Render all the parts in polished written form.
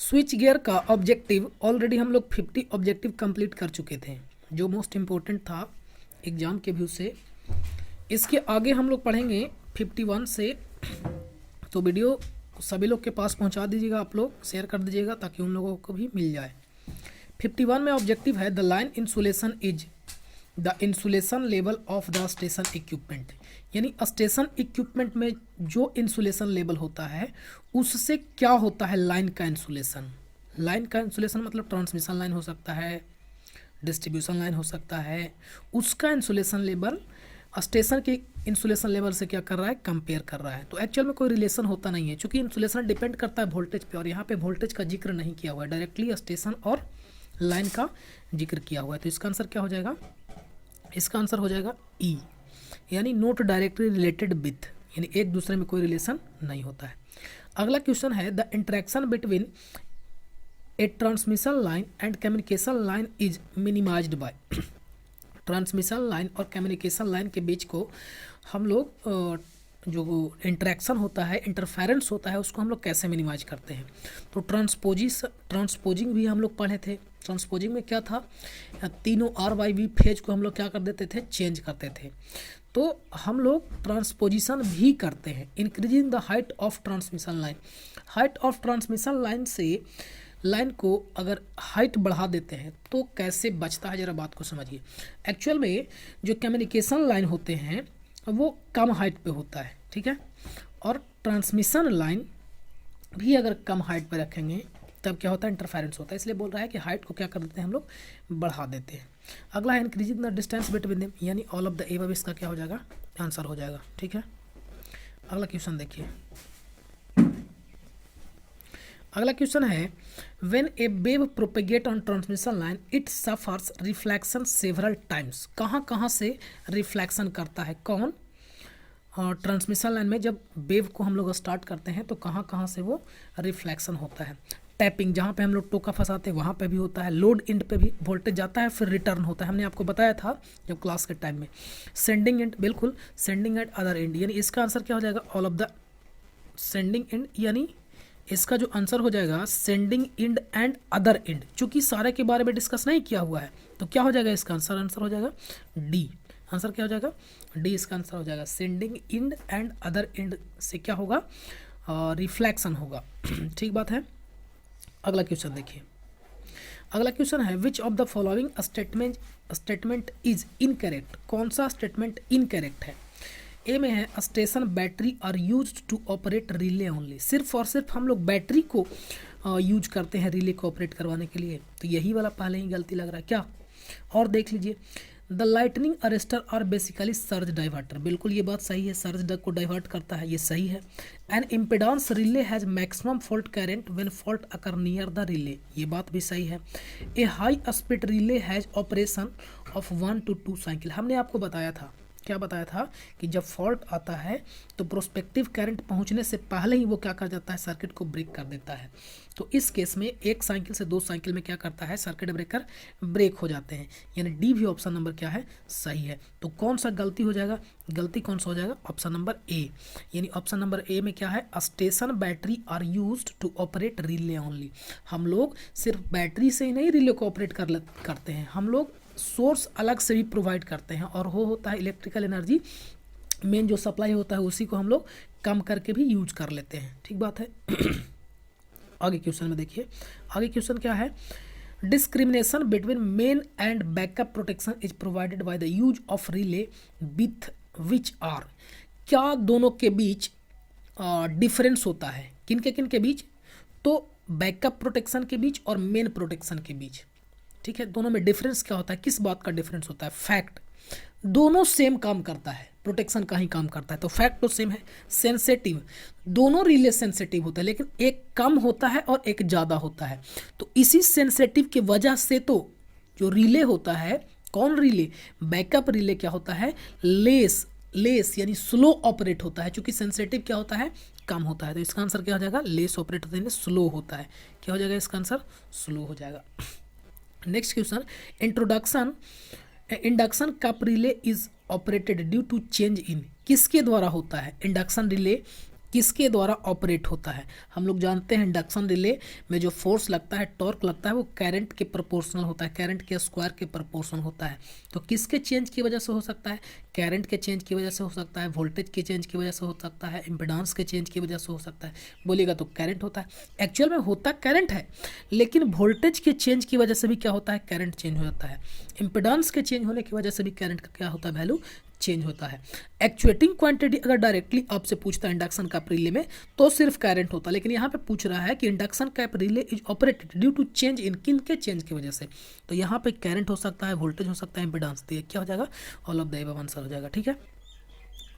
Switch gear का objective already हम लोग 50 ऑब्जेक्टिव कंप्लीट कर चुके थे, जो मोस्ट इम्पोर्टेंट था एग्ज़ाम के व्यू से। इसके आगे हम लोग पढ़ेंगे 51 से, तो वीडियो सभी लोग के पास पहुंचा दीजिएगा, आप लोग शेयर कर दीजिएगा ताकि उन लोगों को भी मिल जाए। 51 में ऑब्जेक्टिव है the line insulation is the insulation level of the station equipment, यानी स्टेशन इक्विपमेंट में जो इंसुलेशन लेवल होता है उससे क्या होता है लाइन का इंसुलेशन। लाइन का इंसुलेशन मतलब ट्रांसमिशन लाइन हो सकता है, डिस्ट्रीब्यूशन लाइन हो सकता है, उसका इंसुलेशन लेवल स्टेशन के इंसुलेशन लेवल से क्या कर रहा है, कंपेयर कर रहा है। तो एक्चुअल में कोई रिलेशन होता नहीं है, क्योंकि इंसुलेशन डिपेंड करता है वोल्टेज पे, और यहाँ पे वोल्टेज का जिक्र नहीं किया हुआ है, डायरेक्टली स्टेशन और लाइन का जिक्र किया हुआ है। तो इसका आंसर क्या हो जाएगा, इसका आंसर हो जाएगा ई, यानी नॉट डायरेक्टली रिलेटेड विथ, यानी एक दूसरे में कोई रिलेशन नहीं होता है। अगला क्वेश्चन है the interaction between a transmission line and communication line is minimized by. Transmission line और कम्युनिकेशन लाइन के बीच को हम लोग जो इंटरेक्शन होता है, इंटरफेरेंस होता है, उसको हम लोग कैसे मिनिमाइज करते हैं। तो ट्रांसपोजिंग भी हम लोग पढ़े थे। ट्रांसपोजिंग में क्या था, तीनों RYV फेज को हम लोग क्या कर देते थे, चेंज करते थे। तो हम लोग ट्रांसपोजिशन भी करते हैं, increasing the height of transmission line. Height of transmission line से लाइन को अगर हाइट बढ़ा देते हैं तो कैसे बचता है, ज़रा बात को समझिए। एक्चुअल में जो कम्युनिकेशन लाइन होते हैं वो कम हाइट पे होता है, ठीक है, और ट्रांसमिशन लाइन भी अगर कम हाइट पे रखेंगे तब क्या होता है, इंटरफेरेंस होता है। इसलिए बोल रहा है कि हाइट को क्या कर देते हैं, हम लोग बढ़ा देते हैं। अगला है increasing the distance between them, यानी ऑल ऑफ द एबव, इसका क्या हो जाएगा, आंसर हो जाएगा, ठीक है। अगला क्वेश्चन देखिए, अगला क्वेश्चन है when A wave propagate on transmission line it suffers reflection several times. कहाँ कहाँ से रिफ्लेक्शन करता है कौन, ट्रांसमिशन लाइन में जब वेव को हम लोग स्टार्ट करते हैं तो कहाँ कहाँ से वो रिफ्लेक्शन होता है। टैपिंग, जहाँ पे हम लोग टोका फंसाते हैं वहाँ पे भी होता है। लोड एंड पे भी वोल्टेज जाता है फिर रिटर्न होता है, हमने आपको बताया था जब क्लास के टाइम में। सेंडिंग एंड, बिल्कुल सेंडिंग एंड अदर एंड, यानी इसका आंसर क्या हो जाएगा, all of the sending end, यानी इसका जो आंसर हो जाएगा sending end and other and. चूंकि सारे के बारे में डिस्कस नहीं किया हुआ है तो क्या हो जाएगा इसका आंसर, आंसर हो जाएगा डी। आंसर क्या हो जाएगा, डी इसका आंसर हो जाएगा। Sending end and other and से क्या होगा, रिफ्लेक्शन होगा, ठीक बात है। अगला क्वेश्चन देखिए, अगला क्वेश्चन है which of the following statement is incorrect. कौन सा स्टेटमेंट इनकरेक्ट है। ए में है station battery are used to operate relay only. सिर्फ और सिर्फ हम लोग बैटरी को यूज करते हैं रिले को ऑपरेट करवाने के लिए, तो यही वाला पहले ही गलती लग रहा है क्या। और देख लीजिए the lightning arrester are basically surge diverter, बिल्कुल ये बात सही है, सर्ज डक को डाइवर्ट करता है, ये सही है। An impedance relay has maximum fault current when fault occur near the relay, ये बात भी सही है। A high speed relay has operation of 1 to 2 cycle. हमने आपको बताया था, क्या बताया था कि जब फॉल्ट आता है तो प्रोस्पेक्टिव करंट पहुंचने से पहले ही वो क्या कर जाता है, सर्किट को ब्रेक कर देता है। तो इस केस में 1 साइकिल से 2 साइकिल में क्या करता है, सर्किट ब्रेकर ब्रेक हो जाते हैं, यानी डी भी ऑप्शन नंबर क्या है, सही है। तो कौन सा गलती हो जाएगा, गलती कौन सा हो जाएगा, ऑप्शन नंबर ए, यानी ऑप्शन नंबर ए में क्या है, station battery are used to operate relay only. हम लोग सिर्फ बैटरी से ही नहीं रिले को ऑपरेट करते हैं, हम लोग सोर्स अलग से भी प्रोवाइड करते हैं, और वो होता है इलेक्ट्रिकल एनर्जी, मेन जो सप्लाई होता है उसी को हम लोग कम करके भी यूज कर लेते हैं, ठीक बात है। आगे क्वेश्चन में देखिए, आगे क्वेश्चन क्या है, discrimination between main and backup protection is provided by the use of relay with which are. क्या दोनों के बीच डिफरेंस होता है, किन के बीच, तो बैकअप प्रोटेक्शन के बीच और मेन प्रोटेक्शन के बीच, ठीक है। दोनों में डिफरेंस क्या होता है, किस बात का डिफरेंस होता है, फैक्ट। दोनों सेम काम करता है, प्रोटेक्शन का ही काम करता है, तो फैक्ट तो सेम है। सेंसेटिव, दोनों रिले सेंसेटिव होता है, लेकिन एक कम होता है और एक ज़्यादा होता है। तो इसी सेंसेटिव की वजह से तो जो रिले होता है, कौन रिले, बैकअप रिले क्या होता है, लेस यानी स्लो ऑपरेट होता है, क्योंकि सेंसेटिव क्या होता है, कम होता है। तो इसका आंसर क्या हो जाएगा, लेस ऑपरेट होता है, स्लो होता है। क्या हो जाएगा इसका आंसर, स्लो हो जाएगा। Next question, induction cup relay is operated due to change in, किसके द्वारा होता है, इंडक्शन रिले किसके द्वारा ऑपरेट होता है? हम लोग जानते हैं इंडक्शन रिले में जो फोर्स लगता है, टॉर्क लगता है, वो करंट के प्रोपोर्शनल होता है, करंट के स्क्वायर के प्रोपोर्शनल होता है। तो किसके चेंज की वजह से हो सकता है? करंट के चेंज की वजह से हो सकता है, वोल्टेज के चेंज की वजह से हो सकता है, इम्पिडेंस के चेंज की वजह से हो सकता है। बोलिएगा तो करंट होता है। एक्चुअल में होता करंट है, लेकिन वोल्टेज के चेंज की वजह से भी क्या होता है? करंट चेंज हो जाता है। इम्पिडेंस के चेंज होने की वजह से भी करंट का क्या होता है? वैल्यू चेंज होता है। एक्चुएटिंग क्वांटिटी अगर डायरेक्टली आपसे पूछता है इंडक्शन कैप रिले में तो सिर्फ करंट होता है, लेकिन यहाँ पे पूछ रहा है कि induction cup relay is operated due to change in किन के चेंज की वजह से, तो यहाँ पे करंट हो सकता है, वोल्टेज हो सकता है, इंपिडेंस। तो ये क्या हो जाएगा? All of the above answer हो जाएगा। ठीक है,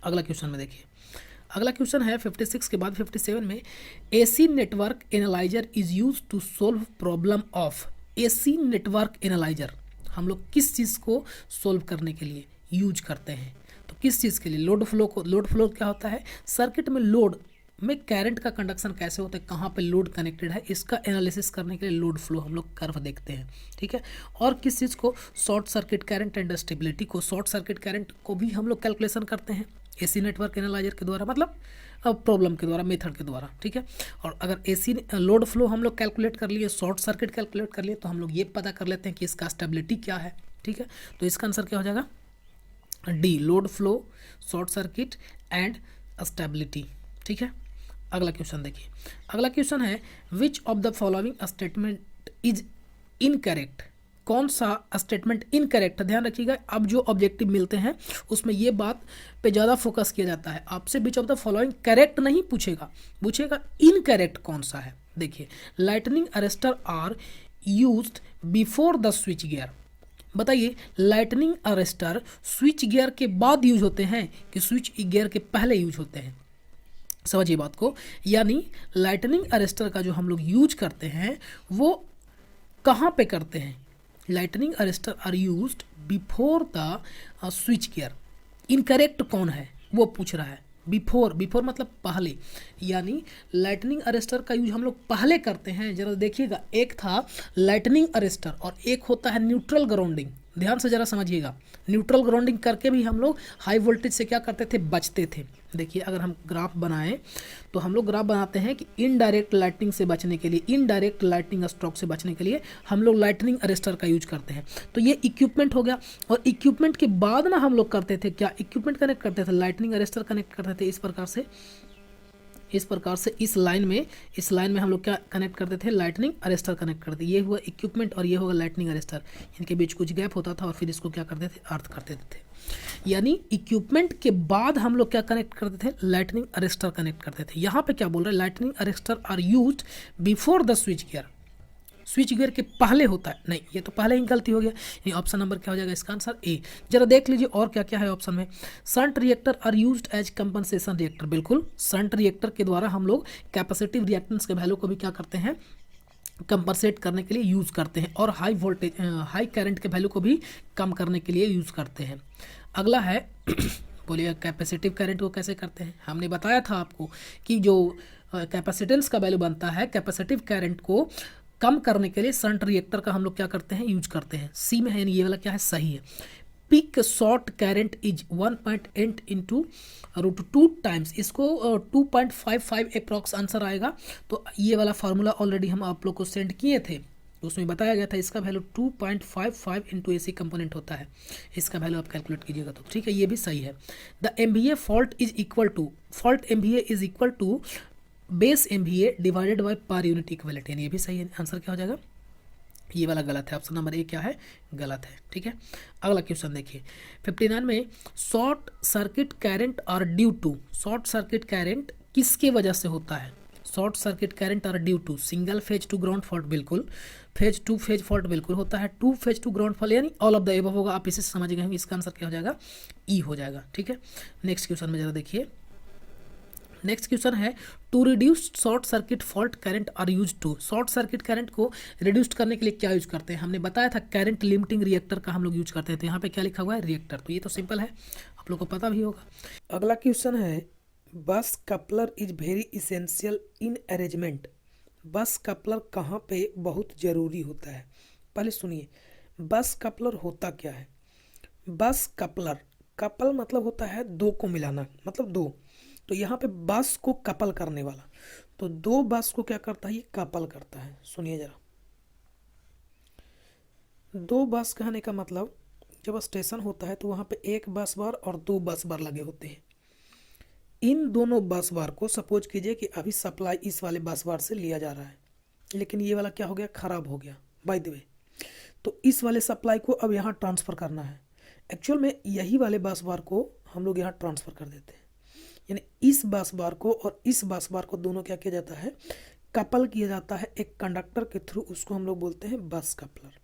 अगला क्वेश्चन में देखिए। अगला क्वेश्चन है 56 के बाद 57 में, AC network analyser is use to solve problem of. AC network analyser हम लोग किस चीज़ को सोल्व करने के लिए यूज करते हैं? तो किस चीज़ के लिए? लोड फ्लो को। लोड फ्लो क्या होता है? सर्किट में लोड में करंट का कंडक्शन कैसे होता है, कहाँ पे लोड कनेक्टेड है, इसका एनालिसिस करने के लिए लोड फ्लो हम लोग कर्व देखते हैं। ठीक है, और किस चीज़ को? Short circuit current and stability को। शॉर्ट सर्किट करंट को भी हम लोग कैलकुलेशन करते हैं एसी नेटवर्क एनालाइजर के द्वारा, मतलब प्रॉब्लम के द्वारा, मेथड के द्वारा। ठीक है, और अगर एसी लोड फ्लो हम लोग कैलकुलेट कर लिए, शॉर्ट सर्किट कैलकुलेट कर लिए, तो हम लोग ये पता कर लेते हैं कि इसका स्टेबिलिटी क्या है। ठीक है, तो इसका आंसर क्या हो जाएगा? D, load flow, short circuit and stability. ठीक है, अगला क्वेश्चन देखिए। अगला क्वेश्चन है, which of the following statement is incorrect. कौन सा स्टेटमेंट इनकरेक्ट है? ध्यान रखिएगा, अब जो ऑब्जेक्टिव मिलते हैं उसमें ये बात पे ज़्यादा फोकस किया जाता है। आपसे which of the following correct नहीं पूछेगा, पूछेगा इनकरेक्ट कौन सा है। देखिए, lightning arrester are used before the switch gear. बताइए, लाइटनिंग अरेस्टर स्विच गियर के बाद यूज होते हैं कि स्विच गियर के पहले यूज होते हैं? समझिए बात को, यानी लाइटनिंग अरेस्टर का जो हम लोग यूज करते हैं वो कहाँ पे करते हैं? Lightning arrester are used before the switch gear. Incorrect कौन है वो पूछ रहा है। बिफोर, बिफोर मतलब पहले, यानी लाइटनिंग अरेस्टर का यूज हम लोग पहले करते हैं। जरा देखिएगा, एक था लाइटनिंग अरेस्टर और एक होता है न्यूट्रल ग्राउंडिंग। ध्यान से जरा समझिएगा, न्यूट्रल ग्राउंडिंग करके भी हम लोग हाई वोल्टेज से क्या करते थे? बचते थे। देखिए, अगर हम ग्राफ बनाएं तो हम लोग ग्राफ बनाते हैं कि इनडायरेक्ट लाइटनिंग से बचने के लिए, इनडायरेक्ट लाइटनिंग स्ट्रोक से बचने के लिए हम लोग लाइटनिंग अरेस्टर का यूज करते हैं। तो ये इक्विपमेंट हो गया, और इक्विपमेंट के बाद ना हम लोग करते थे क्या? इक्विपमेंट कनेक्ट करते थे, लाइटनिंग अरेस्टर कनेक्ट करते थे इस प्रकार से, इस लाइन में हम लोग क्या कनेक्ट करते थे? लाइटनिंग अरेस्टर कनेक्ट करते थे। ये हुआ इक्विपमेंट और ये होगा लाइटनिंग अरेस्टर। इनके बीच कुछ गैप होता था और फिर इसको क्या करते थे? अर्थ करते थे। यानी इक्विपमेंट के बाद हम लोग क्या कनेक्ट करते थे? लाइटनिंग अरेस्टर कनेक्ट करते थे। यहाँ पे क्या बोल रहे हैं? Lightning arrester are used before the switch gear. Switch gear के पहले होता है, नहीं, ये तो पहले ही गलती हो गया। ये ऑप्शन नंबर क्या हो जाएगा? इसका आंसर ए। जरा देख लीजिए और क्या क्या है ऑप्शन में। Shunt reactor are used as compensation reactor. बिल्कुल, शंट रिएक्टर के द्वारा हम लोग कैपेसिटिव रिएक्टेंस के वैल्यू को भी क्या करते हैं? कंपनसेट करने के लिए यूज़ करते हैं, और हाई वोल्टेज, हाई करंट के वैल्यू को भी कम करने के लिए यूज़ करते हैं। अगला है बोलिएगा, कैपेसिटिव करंट को कैसे करते हैं? हमने बताया था आपको कि जो कैपेसिटेंस का वैल्यू बनता है, कैपेसिटिव करंट को कम करने के लिए शंट रिएक्टर का हम लोग क्या करते हैं? यूज करते हैं। सी में है, यानी ये वाला क्या है? सही है। Peak short current is 1.8 into √2 times. इसको 2.55 अप्रॉक्स आंसर आएगा। तो ये वाला फार्मूला ऑलरेडी हम आप लोग को सेंड किए थे, तो उसमें बताया गया था इसका वैल्यू 2.55 इंटू एसी कंपोनेंट होता है। इसका वैल्यू आप कैलकुलेट कीजिएगा तो ठीक है, ये भी सही है। The MVA fault is equal to, fault MVA is equal to base MVA divided by per unit equality, यानी ये भी सही है। आंसर क्या हो जाएगा? ये वाला गलत है, ऑप्शन नंबर ए क्या है? गलत है। ठीक है, अगला क्वेश्चन देखिए 59 में, short circuit current are due to. Short circuit current किसके वजह से होता है? Short circuit current are due to single phase to ground fault, बिल्कुल। फेज टू फेज फॉल्ट बिल्कुल होता है। Two phase to ground fault, यानी ऑल ऑफ द एबव होगा। आप इसे समझ गए होंगे, इसका आंसर क्या हो जाएगा? ई हो जाएगा। ठीक है, नेक्स्ट क्वेश्चन में जरा देखिए। नेक्स्ट क्वेश्चन है, to reduce short circuit fault current are use to. Short circuit current को रिड्यूस करने के लिए क्या यूज करते हैं? हमने बताया था करंट लिमिटिंग रिएक्टर का हम लोग यूज करते हैं। तो यहाँ पे क्या लिखा हुआ है? रिएक्टर। तो ये तो सिंपल है, आप लोग को पता भी होगा। अगला क्वेश्चन है, बस coupler is very essential in arrangement. बस कपलर कहाँ पे बहुत ज़रूरी होता है? पहले सुनिए, बस कपलर होता क्या है? बस कपलर, कपल मतलब होता है दो को मिलाना, मतलब दो। तो यहाँ पे बस को कपल करने वाला, तो दो बस को क्या करता है, ये कपल करता है। सुनिए जरा, दो बस कहने का मतलब जब स्टेशन होता है तो वहाँ पे एक बस बार और दो बस बार लगे होते हैं। इन दोनों बस बार को सपोज कीजिए कि अभी सप्लाई इस वाले बस बार से लिया जा रहा है, लेकिन ये वाला क्या हो गया, खराब हो गया बाय द वे, तो इस वाले सप्लाई को अब यहाँ ट्रांसफ़र करना है। एक्चुअल में यही वाले बस बार को हम लोग यहाँ ट्रांसफ़र कर देते हैं, यानी इस बस बार को और इस बस बार को दोनों क्या किया जाता है, कपल किया जाता है एक कंडक्टर के थ्रू, उसको हम लोग बोलते हैं बस कपलर।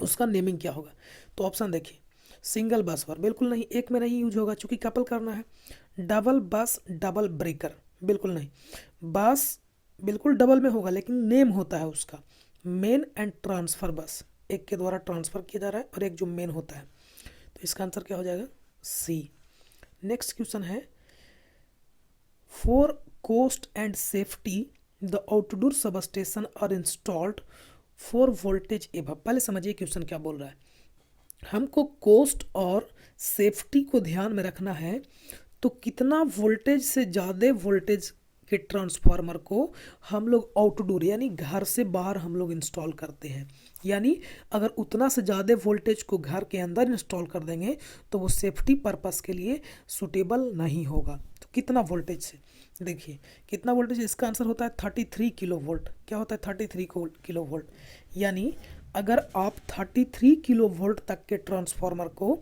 उसका नेमिंग क्या होगा, तो ऑप्शन देखिए, सिंगल बस बार बिल्कुल नहीं, एक में नहीं यूज होगा चूंकि कपल करना है। डबल बस डबल ब्रेकर बिल्कुल नहीं, बस बिल्कुल डबल में होगा लेकिन नेम होता है उसका, मेन एंड ट्रांसफ़र बस, एक के द्वारा ट्रांसफ़र किया जा रहा है और एक जो मेन होता है, तो इसका आंसर क्या हो जाएगा, सी। नेक्स्ट क्वेश्चन है, for cost and safety the outdoor substation are installed for voltage above. पहले समझिए क्वेश्चन क्या बोल रहा है, हमको कोस्ट और सेफ्टी को ध्यान में रखना है, तो कितना वोल्टेज से ज़्यादा वोल्टेज के ट्रांसफार्मर को हम लोग आउटडोर यानी घर से बाहर हम लोग इंस्टॉल करते हैं, यानी अगर उतना से ज़्यादा वोल्टेज को घर के अंदर इंस्टॉल कर देंगे तो वो सेफ्टी पर्पस के लिए सूटेबल नहीं होगा। तो कितना वोल्टेज से, देखिए कितना वोल्टेज, इसका आंसर होता है 33 किलो वोल्ट। क्या होता है 33 किलो वोल्ट, यानी अगर आप 33 किलो वोल्ट तक के ट्रांसफार्मर को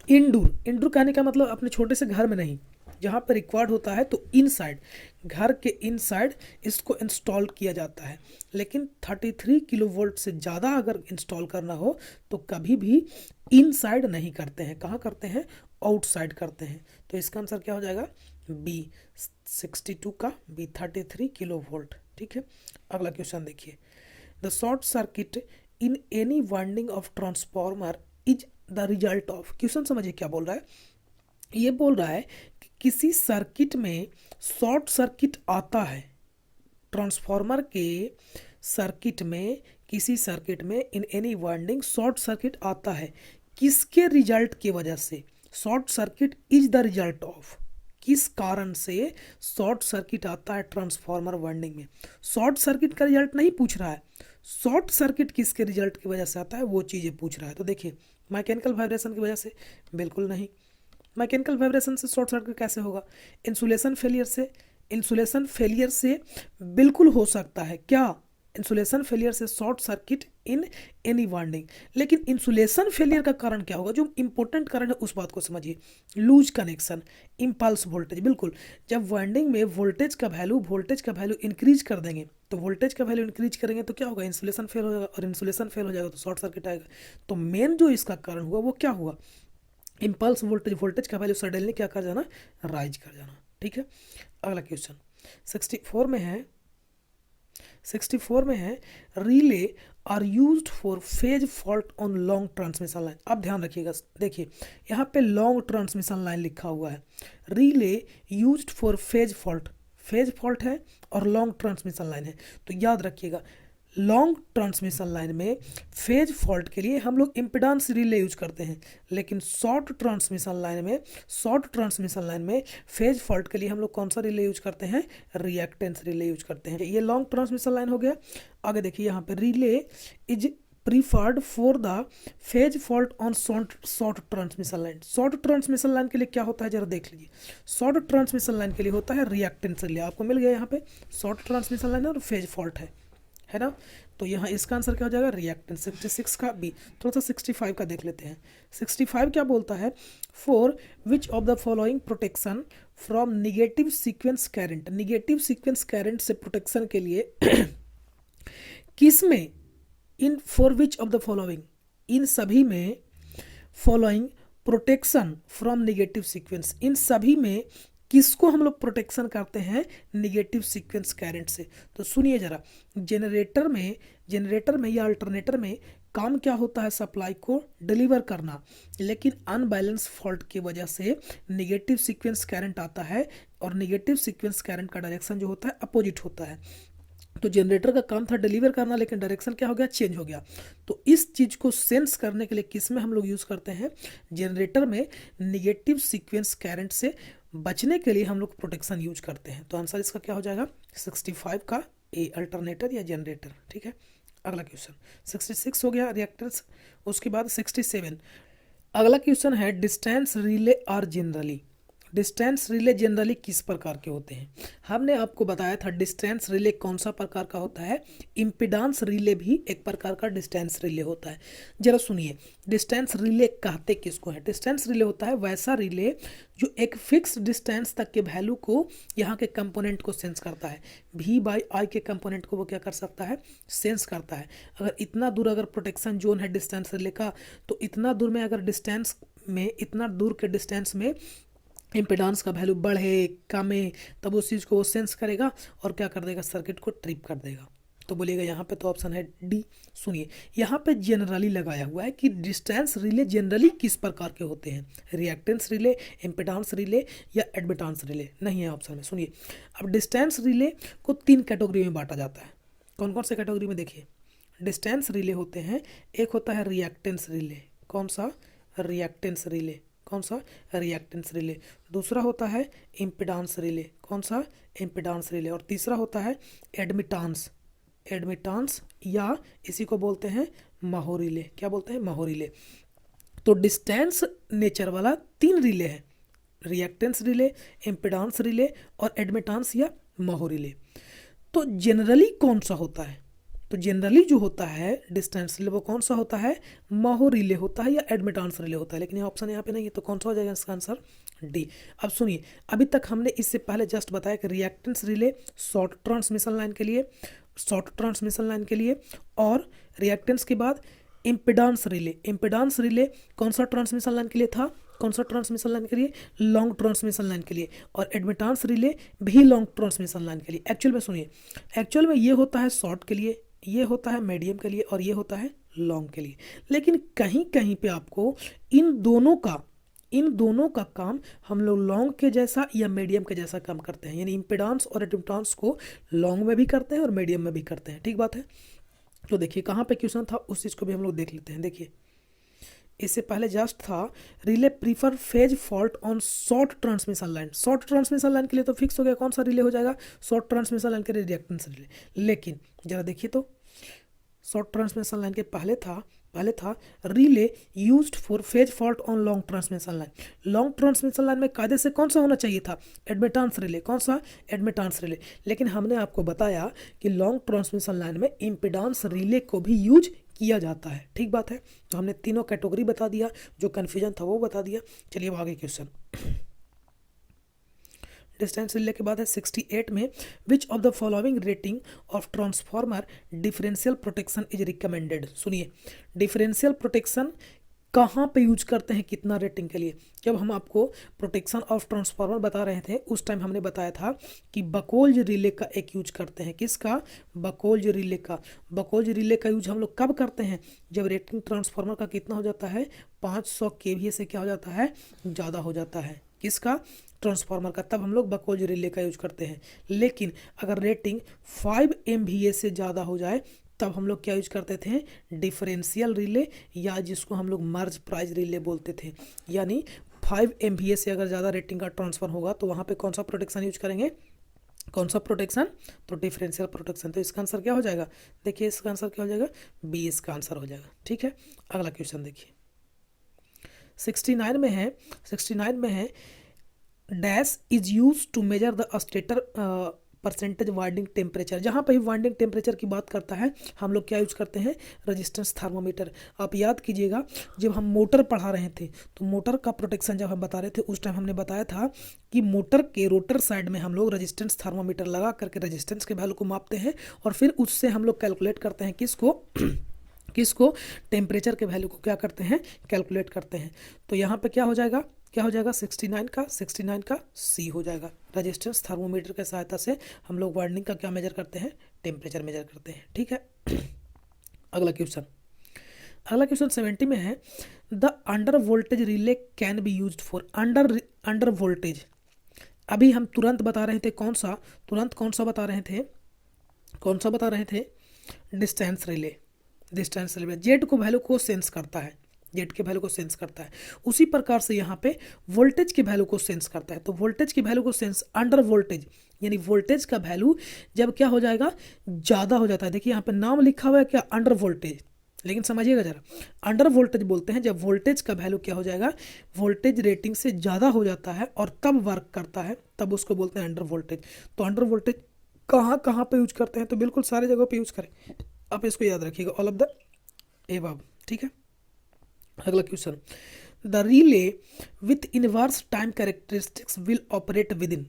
इंडोर कहने का मतलब अपने छोटे से घर में नहीं, जहाँ पर रिक्वायर्ड होता है तो इनसाइड, घर के इनसाइड इसको इंस्टॉल किया जाता है। लेकिन 33 किलो वोल्ट से ज़्यादा अगर इंस्टॉल करना हो तो कभी भी इनसाइड नहीं करते हैं, कहाँ करते हैं, आउटसाइड करते हैं। तो इसका आंसर क्या हो जाएगा, बी 62 का बी 33 किलो वोल्ट। ठीक है, अगला क्वेश्चन देखिए, the short circuit in any winding of transformer is the result of. Question समझिए क्या बोल रहा है, ये बोल रहा है कि किसी सर्किट में शॉर्ट सर्किट आता है, ट्रांसफार्मर के सर्किट में, किसी सर्किट में in any winding short circuit आता है, किसके रिजल्ट की वजह से, short circuit is the result of, किस कारण से शॉर्ट सर्किट आता है ट्रांसफार्मर वाइंडिंग में। शॉर्ट सर्किट का रिजल्ट नहीं पूछ रहा है, शॉर्ट सर्किट किसके रिजल्ट की वजह से आता है वो चीज़ें पूछ रहा है। तो देखिए, मैकेनिकल वाइब्रेशन की वजह से, बिल्कुल नहीं, मैकेनिकल वाइब्रेशन से शॉर्ट सर्किट कैसे होगा, इंसुलेशन फेलियर से, इंसुलेशन फेलियर से बिल्कुल हो सकता है, क्या, इंसुलेशन फेलियर से short circuit in any winding. लेकिन इंसुलेशन फेलियर का कारण क्या होगा, जो इंपॉर्टेंट कारण है उस बात को समझिए, लूज कनेक्शन, इम्पल्स वोल्टेज। बिल्कुल, जब वाइंडिंग में वोल्टेज का वैल्यू इंक्रीज कर देंगे, तो वोल्टेज का वैल्यू इंक्रीज करेंगे तो क्या होगा, इंसुलेशन फेल हो जाएगा, और इंसुलेशन फेल हो जाएगा तो शॉर्ट सर्किट आएगा। तो मेन जो इसका कारण हुआ वो क्या हुआ, इम्पल्स वोल्टेज का वैल्यू सडनली क्या कर जाना, राइज कर जाना। ठीक है, अगला क्वेश्चन 64 में है relay are used for phase fault on long transmission line. अब ध्यान रखिएगा, देखिए यहाँ पे लॉन्ग ट्रांसमिशन लाइन लिखा हुआ है, relay used for phase fault है और लॉन्ग ट्रांसमिशन लाइन है। तो याद रखिएगा, लॉन्ग ट्रांसमिशन लाइन में फेज फॉल्ट के लिए हम लोग इम्पिडेंस रिले यूज करते हैं, लेकिन शॉर्ट ट्रांसमिशन लाइन में फेज फॉल्ट के लिए हम लोग कौन सा रिले यूज करते हैं, रिएक्टेंस रिले यूज करते हैं। ये लॉन्ग ट्रांसमिशन लाइन हो गया। आगे देखिए, यहाँ पे relay is preferred for the phase fault on short transmission line. Short transmission line के लिए क्या होता है जरा देख लीजिए, शॉर्ट ट्रांसमिशन लाइन के लिए होता है रिएक्टेंस रिले। आपको मिल गया यहाँ पे, शॉर्ट ट्रांसमिशन लाइन और फेज फॉल्ट है ना, तो यहाँ इसका आंसर क्या हो जाएगा, रिएक्टेंस। 66 का बी। थोड़ा सा 65 का देख लेते हैं। 65 क्या बोलता है, for which of the following protection from negative sequence current. Negative sequence current से प्रोटेक्शन के लिए किस में, in for which of the following, इन सभी में, following protection from negative sequence, इन सभी में किसको हम लोग प्रोटेक्शन करते हैं, निगेटिव सीक्वेंस करंट से। तो सुनिए जरा, जनरेटर में या अल्टरनेटर में काम क्या होता है, सप्लाई को डिलीवर करना, लेकिन अनबैलेंस फॉल्ट की वजह से निगेटिव सीक्वेंस करंट आता है, और निगेटिव सीक्वेंस करंट का डायरेक्शन जो होता है अपोजिट होता है। तो जनरेटर का काम था डिलीवर करना, लेकिन डायरेक्शन क्या हो गया, चेंज हो गया। तो इस चीज़ को सेंस करने के लिए किस में हम लोग यूज़ करते हैं, जनरेटर में निगेटिव सीक्वेंस करंट से बचने के लिए हम लोग प्रोटेक्शन यूज करते हैं। तो आंसर इसका क्या हो जाएगा 65 का ए, अल्टरनेटर या जनरेटर। ठीक है, अगला क्वेश्चन 66 हो गया रिएक्टर्स। उसके बाद 67 अगला क्वेश्चन है distance relay are generally. Distance relay generally किस प्रकार के होते हैं? हमने आपको बताया था डिस्टेंस रिले कौन सा प्रकार का होता है, इम्पीडेंस रिले भी एक प्रकार का डिस्टेंस रिले होता है। जरा सुनिए, डिस्टेंस रिले कहते किसको है? डिस्टेंस रिले होता है वैसा रिले जो एक फिक्स डिस्टेंस तक के वैल्यू को, यहाँ के कंपोनेंट को सेंस करता है। V/I के कंपोनेंट को वो क्या कर सकता है, सेंस करता है। अगर इतना दूर अगर प्रोटेक्शन जोन है डिस्टेंस रिले का, तो इतना दूर में अगर डिस्टेंस में, इतना दूर के डिस्टेंस में इम्पीडेंस का वैल्यू बढ़े कमे, तब उस चीज़ को वो सेंस करेगा और क्या कर देगा, सर्किट को ट्रिप कर देगा। तो बोलिएगा यहाँ पे तो ऑप्शन है डी। सुनिए, यहाँ पे जनरली लगाया हुआ है कि डिस्टेंस रिले जनरली किस प्रकार के होते हैं, रिएक्टेंस रिले, इम्पीडेंस रिले या एडमिटेंस रिले, नहीं है ऑप्शन में। सुनिए, अब डिस्टेंस रिले को 3 कैटेगरी में बांटा जाता है। कौन कौन से कैटेगरी में? देखिए, डिस्टेंस रिले होते हैं, एक होता है रिएक्टेंस रिले। कौन सा? Reactance relay. कौन सा? Reactance relay. दूसरा होता है इम्पीडेंस रिले। कौन सा? Impedance relay. और तीसरा होता है एडमिटेंस। एडमिटेंस या इसी को बोलते हैं माहो रिले। क्या बोलते हैं? माहो रिले। तो डिस्टेंस नेचर वाला 3 रिले है, रिएक्टेंस रिले, इम्पीडेंस रिले और एडमिटेंस या माहो रिले। तो जनरली कौन सा होता है? तो जनरली जो होता है डिस्टेंस रिले वो कौन सा होता है, माहो रिले होता है या एडमिटेंस रिले होता है। लेकिन ये ऑप्शन यहाँ पे नहीं है, तो कौन सा हो जाएगा इसका आंसर? डी। अब सुनिए, अभी तक हमने इससे पहले जस्ट बताया कि reactance relay short transmission line के लिए, शॉर्ट ट्रांसमिशन लाइन के लिए, और रिएक्टेंस के बाद इम्पीडेंस रिले। इम्पीडेंस रिले कौन सा ट्रांसमिशन लाइन के लिए था, कौन सा ट्रांसमिशन लाइन के लिए? लॉन्ग ट्रांसमिशन लाइन के लिए। और एडमिटेंस रिले भी लॉन्ग ट्रांसमिशन लाइन के लिए। एक्चुअल में सुनिए, एक्चुअल में ये होता है शॉर्ट के लिए, ये होता है मीडियम के लिए और ये होता है लॉन्ग के लिए। लेकिन कहीं कहीं पे आपको इन दोनों का काम हम लोग लॉन्ग के जैसा या मीडियम के जैसा काम करते हैं। यानी इम्पीडेंस और एडमिटेंस को लॉन्ग में भी करते हैं और मीडियम में भी करते हैं। ठीक बात है। तो देखिए कहाँ पे क्वेश्चन था, उस चीज़ को भी हम लोग देख लेते हैं। देखिए, इससे पहले जस्ट था relay prefer phase fault on short transmission line. Short transmission line के लिए तो फिक्स हो गया कौन सा रिले हो जाएगा, शॉर्ट ट्रांसमिशन लाइन के लिए रिएक्टेंस रिले। लेकिन जरा देखिए तो शॉर्ट ट्रांसमिशन लाइन के पहले था relay used for phase fault on long transmission line. Long transmission line में कायदे से कौन सा होना चाहिए था, एडमिटेंस रिले। कौन सा? Admittance relay. लेकिन हमने आपको बताया कि लॉन्ग ट्रांसमिशन लाइन में इम्पीडेंस रिले को भी यूज किया जाता है। ठीक बात है। तो हमने तीनों कैटेगरी बता दिया, जो कन्फ्यूजन था वो बता दिया। चलिए अब आगे क्वेश्चन। डिस्टेंस रिले के बाद है 68 में, विच of the following rating of transformer differential protection is recommended. सुनिए, डिफरेंशियल प्रोटेक्शन कहाँ पे यूज करते हैं, कितना रेटिंग के लिए? जब हम आपको प्रोटेक्शन ऑफ ट्रांसफार्मर बता रहे थे उस टाइम हमने बताया था कि बकोल्ज रिले का एक यूज करते हैं। किसका? बकोल्ज रिले का। बकोल्ज रिले का यूज हम लोग कब करते हैं? जब रेटिंग ट्रांसफार्मर का कितना हो जाता है, 500 kVA से क्या हो जाता है, ज़्यादा हो जाता है। किसका? ट्रांसफार्मर का। तब हम लोग बकोल्ज रिले का यूज करते हैं। लेकिन अगर रेटिंग 5 MVA से ज़्यादा हो जाए तब हम लोग क्या यूज करते थे, डिफरेंशियल रिले, या जिसको हम लोग मर्ज प्राइज रिले बोलते थे। यानी 5 MVA से अगर ज़्यादा रेटिंग का ट्रांसफर होगा तो वहाँ पे कौन सा प्रोटेक्शन यूज करेंगे, कौन सा प्रोटेक्शन? तो डिफरेंशियल प्रोटेक्शन। तो इसका आंसर क्या हो जाएगा? देखिए इसका आंसर क्या हो जाएगा, बी इसका आंसर हो जाएगा। ठीक है, अगला क्वेश्चन देखिए 69 में है dash is use to measure the stator percentage winding temperature. जहाँ पर भी वाइंडिंग टेम्परेचर की बात करता है हम लोग क्या यूज करते हैं, रेजिस्टेंस थर्मोमीटर। आप याद कीजिएगा जब हम मोटर पढ़ा रहे थे तो मोटर का प्रोटेक्शन जब हम बता रहे थे उस टाइम हमने बताया था कि मोटर के रोटर साइड में हम लोग रेजिस्टेंस थर्मोमीटर लगा करके रेजिस्टेंस के वैल्यू को मापते हैं और फिर उससे हम लोग कैलकुलेट करते हैं किसको टेम्परेचर के वैल्यू को क्या करते हैं, कैलकुलेट करते हैं। तो यहाँ पे क्या हो जाएगा 69 का सी हो जाएगा। रेजिस्टेंस थर्मोमीटर की सहायता से हम लोग वाइंडिंग का क्या मेजर करते हैं, टेम्परेचर मेजर करते हैं। ठीक है, अगला क्वेश्चन 70 में है the under voltage relay can be used for under voltage. अभी हम तुरंत बता रहे थे कौन सा बता रहे थे डिस्टेंस रिले। जेड को वैल्यू को सेंस करता है, जेड के वैल्यू को सेंस करता है। उसी प्रकार से यहाँ पे वोल्टेज के वैल्यू को सेंस करता है। तो वोल्टेज की वैल्यू को सेंस अंडर वोल्टेज, यानी वोल्टेज का वैल्यू जब क्या हो जाएगा, ज़्यादा हो जाता है। देखिए यहाँ पे नाम लिखा हुआ है क्या, अंडर वोल्टेज, लेकिन समझिएगा जरा, अंडर वोल्टेज बोलते हैं जब वोल्टेज का वैल्यू क्या हो जाएगा, वोल्टेज रेटिंग से ज़्यादा हो जाता है और तब वर्क करता है, तब उसको बोलते हैं अंडर वोल्टेज। तो अंडर वोल्टेज कहाँ कहाँ पे यूज करते हैं, तो बिल्कुल सारे जगह पे यूज करें, आप इसको याद रखिएगा, ऑल ऑफ द एबव, ठीक है। अगला question, the relay with inverse time characteristics will operate with in.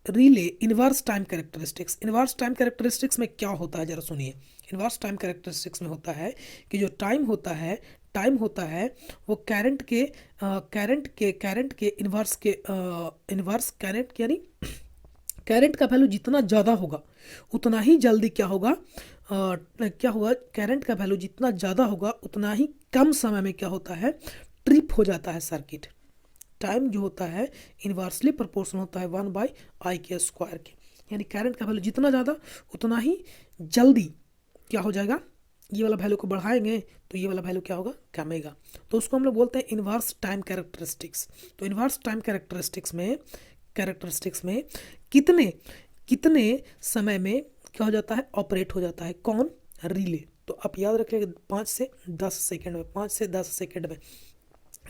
Relay inverse time characteristics, inverse time characteristics में क्या होता है जरा सुनिए। इनवर्स टाइम कैरेक्टरिस्टिक्स में होता है कि जो टाइम होता है वो करंट के इनवर्स करंट, यानी करंट का वैल्यू जितना ज़्यादा होगा उतना ही जल्दी क्या होगा, करंट का वैल्यू जितना ज़्यादा होगा उतना ही कम समय में क्या होता है, ट्रिप हो जाता है सर्किट। टाइम जो होता है इन्वर्सली प्रोपोर्शनल होता है 1/i के स्क्वायर के, यानी करंट का वैल्यू जितना ज़्यादा उतना ही जल्दी क्या हो जाएगा, ये वाला वैल्यू को बढ़ाएंगे तो ये वाला वैल्यू क्या होगा, कमेगा। तो उसको हम लोग बोलते हैं इन्वर्स टाइम कैरेक्टरिस्टिक्स। तो इन्वर्स टाइम कैरेक्टरिस्टिक्स में कितने समय में क्या हो जाता है, ऑपरेट हो जाता है, कौन, रिले। तो आप याद रखिएगा 5 से 10 सेकेंड में, 5 से 10 सेकेंड में।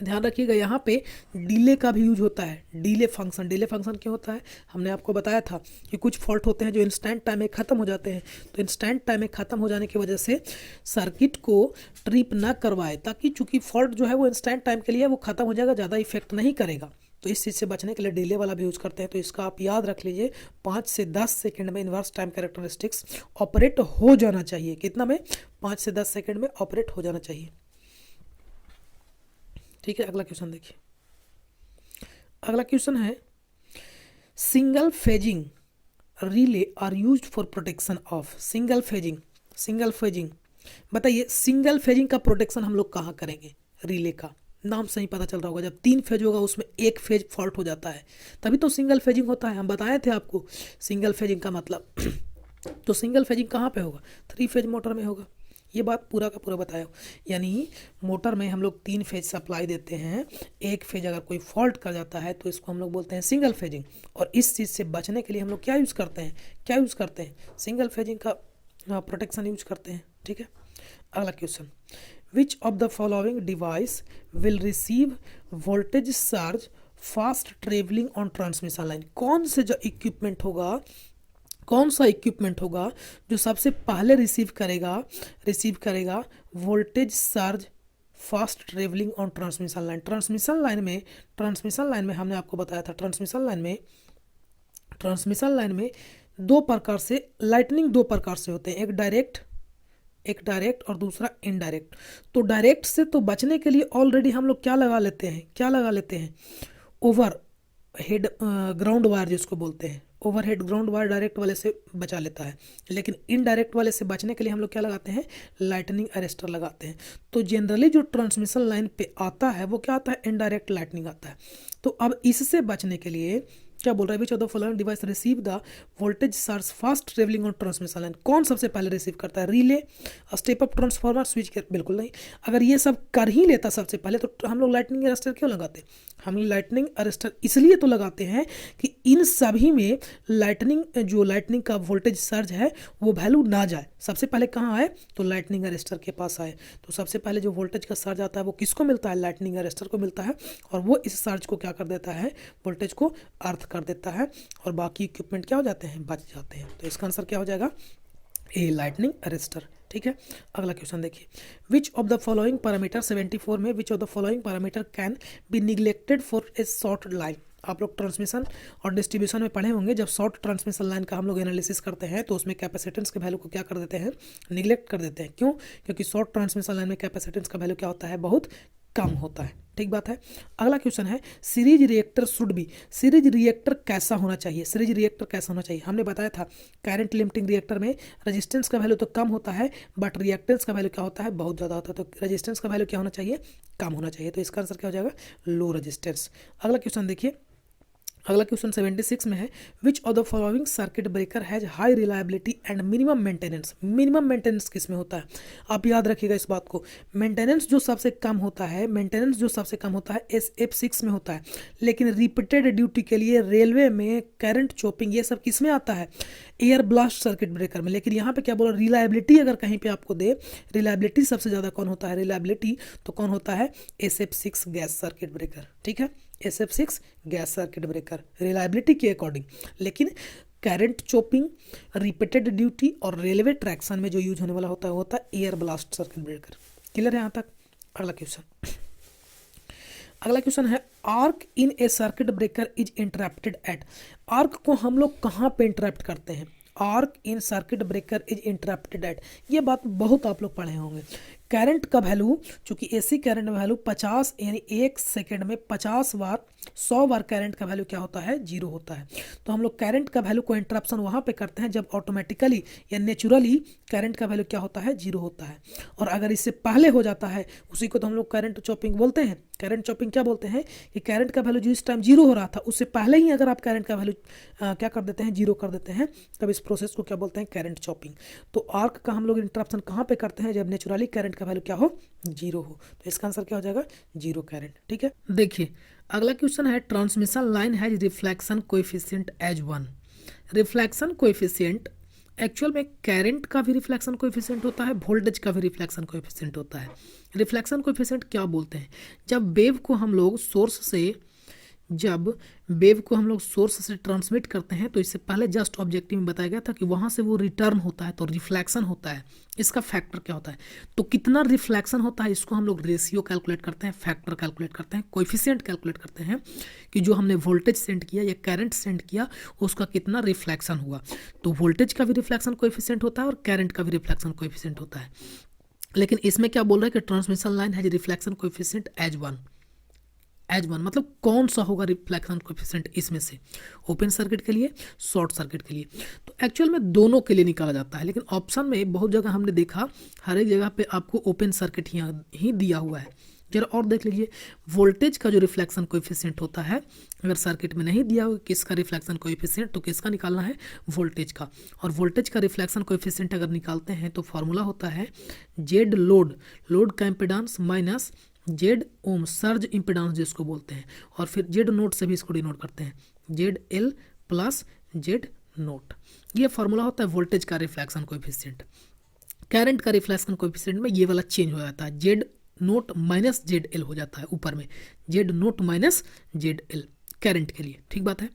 ध्यान रखिएगा यहाँ पे डिले का भी यूज होता है, डिले फंक्शन क्यों होता है, हमने आपको बताया था कि कुछ फॉल्ट होते हैं जो इंस्टेंट टाइम में ख़त्म हो जाते हैं। तो इंस्टेंट टाइम में ख़त्म हो जाने की वजह से सर्किट को ट्रिप ना करवाए, ताकि चूंकि फॉल्ट जो है वो इंस्टेंट टाइम के लिए वो ख़त्म हो जाएगा, ज़्यादा इफेक्ट नहीं करेगा। तो इस चीज़ से बचने के लिए डिले वाला भी यूज़ करते हैं। तो इसका आप याद रख लीजिए, 5 से 10 सेकंड में इन्वर्स टाइम कैरेक्टरिस्टिक्स ऑपरेट हो जाना चाहिए। कितना में, 5 से 10 सेकंड में ऑपरेट हो जाना चाहिए, ठीक है। अगला क्वेश्चन देखिए, अगला क्वेश्चन है, single phasing relay are used for protection of. Single phasing बताइए, सिंगल फेजिंग का प्रोटेक्शन हम लोग कहाँ करेंगे, रिले का नाम से ही पता चल रहा होगा, जब 3 फेज होगा उसमें एक फेज फॉल्ट हो जाता है तभी तो सिंगल फेजिंग होता है। हम बताए थे आपको सिंगल फेजिंग का मतलब। तो सिंगल फेजिंग कहाँ पे होगा, 3 फेज मोटर में होगा। ये बात पूरा का पूरा बताया, यानी मोटर में हम लोग 3 फेज सप्लाई देते हैं, एक फेज अगर कोई फॉल्ट कर जाता है तो इसको हम लोग बोलते हैं सिंगल फेजिंग। और इस चीज़ से बचने के लिए हम लोग क्या यूज़ करते हैं, सिंगल फेजिंग का प्रोटेक्शन यूज करते हैं, ठीक है। अगला question, which of the following device will receive voltage surge fast travelling on transmission line. कौन सा इक्विपमेंट होगा जो सबसे पहले रिसीव करेगा voltage surge fast travelling on transmission line. Transmission line में हमने आपको बताया था, ट्रांसमिशन लाइन में लाइटनिंग दो प्रकार से होते हैं, एक डायरेक्ट और दूसरा इनडायरेक्ट। तो डायरेक्ट से तो बचने के लिए ऑलरेडी हम लोग क्या लगा लेते हैं, ओवर हेड ग्राउंड वायर जिसको बोलते हैं, ओवरहेड ग्राउंड वायर डायरेक्ट वाले से बचा लेता है। लेकिन इनडायरेक्ट वाले से बचने के लिए हम लोग क्या लगाते हैं, लाइटनिंग अरेस्टर लगाते हैं। तो जनरली जो ट्रांसमिशन लाइन पे आता है वो क्या आता है, इनडायरेक्ट लाइटनिंग आता है। तो अब इससे बचने के लिए क्या बोल रहा है, which of the following device receive the voltage surge fast travelling on transmission line. कौन सबसे पहले रिसीव करता है, relay, step up transformer, switch gate? बिल्कुल नहीं। अगर ये सब कर ही लेता सबसे पहले तो हम लोग लाइटनिंग अरेस्टर क्यों लगाते, हम लाइटनिंग अरेस्टर इसलिए तो लगाते हैं कि इन सभी में लाइटनिंग का वोल्टेज सर्ज है वो वैल्यू ना जाए, सबसे पहले कहाँ आए, तो लाइटनिंग अरेस्टर के पास आए। तो सबसे पहले जो वोल्टेज का सर्ज आता है वो किसको मिलता है, लाइटनिंग अरेस्टर को मिलता है, और वो इस सर्ज को क्या कर देता है, वोल्टेज को अर्थ कर देता है, और बाकी इक्विपमेंट क्या हो जाते हैं, बच जाते हैं। तो इसका आंसर क्या हो जाएगा, ए, लाइटनिंग अरेस्टर, ठीक है। अगला क्वेश्चन देखिए, विच ऑफ द फॉलोइंग पैरामीटर 74 में विच of the following parameter can be neglected for a short line. आप लोग ट्रांसमिशन और डिस्ट्रीब्यूशन में पढ़े होंगे, जब शॉर्ट ट्रांसमिशन लाइन का हम लोग एनालिसिस करते हैं तो उसमें कैपेसिटेंस के वैल्यू को क्या कर देते हैं, निग्लेक्ट कर देते हैं। क्यों, क्योंकि शॉर्ट ट्रांसमिशन लाइन में कैपेसिटेंस का वैल्यू क्या होता है, बहुत कम होता है, ठीक बात है। अगला क्वेश्चन है, series reactor should be, series reactor कैसा होना चाहिए, हमने बताया था करंट लिमिटिंग रिएक्टर में रेजिस्टेंस का वैल्यू तो कम होता है बट रिएक्टेंस का वैल्यू क्या होता है, बहुत ज़्यादा होता है। तो रेजिस्टेंस का वैल्यू क्या होना चाहिए, कम होना चाहिए। तो इसका आंसर क्या हो जाएगा, लो रेजिस्टेंस। अगला क्वेश्चन देखिए, अगला क्वेश्चन 76 में है, which of the following circuit breaker has high reliability and minimum maintenance. Minimum maintenance किस में होता है, आप याद रखिएगा इस बात को। मेंटेनेंस जो सबसे कम होता है, मेंटेनेंस जो सबसे कम होता है SF6 में होता है, लेकिन रिपीटेड ड्यूटी के लिए रेलवे में करंट चॉपिंग ये सब किस में आता है, एयर ब्लास्ट सर्किट ब्रेकर में। लेकिन यहाँ पे क्या बोला, रिलायबिलिटी अगर कहीं पे आपको दे, रिलायबिलिटी सबसे ज़्यादा कौन होता है, रिलायबिलिटी तो कौन होता है, SF6 गैस सर्किट ब्रेकर। ठीक है, SF6 gas circuit breaker reliability के अकॉर्डिंग। लेकिन करंट चॉपिंग, रिपीटेड ड्यूटी और रेलवे ट्रैक्शन में जो यूज होने वाला होता है वो होता है air blast circuit breaker. Clear है यहाँ तक। अगला क्वेश्चन है, arc in a circuit breaker is interrupted at. Arc को हम लोग कहाँ पे इंटरप्ट करते हैं, arc in circuit breaker is interrupted at, ये बात बहुत आप लोग पढ़े होंगे। करंट का वैल्यू, चूंकि AC करंट में वैल्यू 50 यानी 1 सेकेंड में 50 बार 100 बार करंट का वैल्यू क्या होता है, 0 होता है। तो हम लोग करंट का वैल्यू को इंटरप्शन वहाँ पे करते हैं जब ऑटोमेटिकली या नेचुरली करंट का वैल्यू क्या होता है, 0 होता है। और अगर इससे पहले हो जाता है उसी को तो हम लोग करंट चॉपिंग बोलते हैं। करंट चॉपिंग क्या बोलते हैं कि करंट का वैल्यू जिस टाइम 0 हो रहा था उससे पहले ही अगर आप करंट का वैल्यू क्या कर देते हैं, 0 कर देते हैं, तब इस प्रोसेस को क्या बोलते हैं, करंट चॉपिंग। तो आर्क का हम लोग इंटरप्शन कहाँ पे करते हैं, जब नेचुरली करंट का वैल्यू क्या हो, 0 हो। तो इसका आंसर क्या हो जाएगा, 0 करंट। ठीक है, देखिए अगला क्वेश्चन है, transmission line has reflection coefficient as 1। Reflection coefficient actual में करंट का भी रिफ्लेक्शन कोएफिशिएंट होता है, वोल्टेज का भी रिफ्लेक्शन कोएफिशिएंट होता है। रिफ्लेक्शन कोएफिशिएंट क्या बोलते हैं, जब वेव को हम लोग सोर्स से ट्रांसमिट करते हैं तो इससे पहले जस्ट ऑब्जेक्टिव में बताया गया था कि वहां से वो रिटर्न होता है तो रिफ्लेक्शन होता है। इसका फैक्टर क्या होता है, तो कितना रिफ्लेक्शन होता है इसको हम लोग रेशियो कैलकुलेट करते हैं, फैक्टर कैलकुलेट करते हैं, कोएफिशिएंट कैलकुलेट करते हैं कि जो हमने वोल्टेज सेंड किया या करंट सेंड किया उसका कितना रिफ्लेक्शन हुआ। तो वोल्टेज का भी रिफ्लेक्शन कोएफिशिएंट होता है और करंट का भी रिफ्लेक्शन कोएफिशिएंट होता है। लेकिन इसमें क्या बोल रहा है कि transmission line has reflection coefficient as 1। मतलब कौन सा होगा रिफ्लेक्शन कोएफिशिएंट इसमें से, ओपन सर्किट के लिए, शॉर्ट सर्किट के लिए। तो एक्चुअल में दोनों के लिए निकाला जाता है, लेकिन ऑप्शन में बहुत जगह हमने देखा हर एक जगह पे आपको ओपन सर्किट ही दिया हुआ है। जरा और देख लीजिए, वोल्टेज का जो रिफ्लेक्शन कोएफिशिएंट होता है अगर सर्किट में नहीं दिया हुआ किसका रिफ्लेक्शन कोएफिशिएंट, तो किसका निकालना है, वोल्टेज का। और वोल्टेज का रिफ्लेक्शन कोएफिशिएंट अगर निकालते हैं तो फॉर्मूला होता है जेड लोड का इम्पीडेंस माइनस जेड ओम सर्ज इम्पीडेंस जिसको बोलते हैं, और फिर जेड नोट से भी इसको डिनोट करते हैं, Z L plus Z note. ये फॉर्मूला होता है वोल्टेज का रिफ्लेक्शन कोएफिशिएंट। करंट का रिफ्लेक्शन कोएफिशिएंट में ये वाला चेंज हो जाता है, Z note minus Z L हो जाता है, ऊपर में Z note minus Z L current के लिए। ठीक बात है।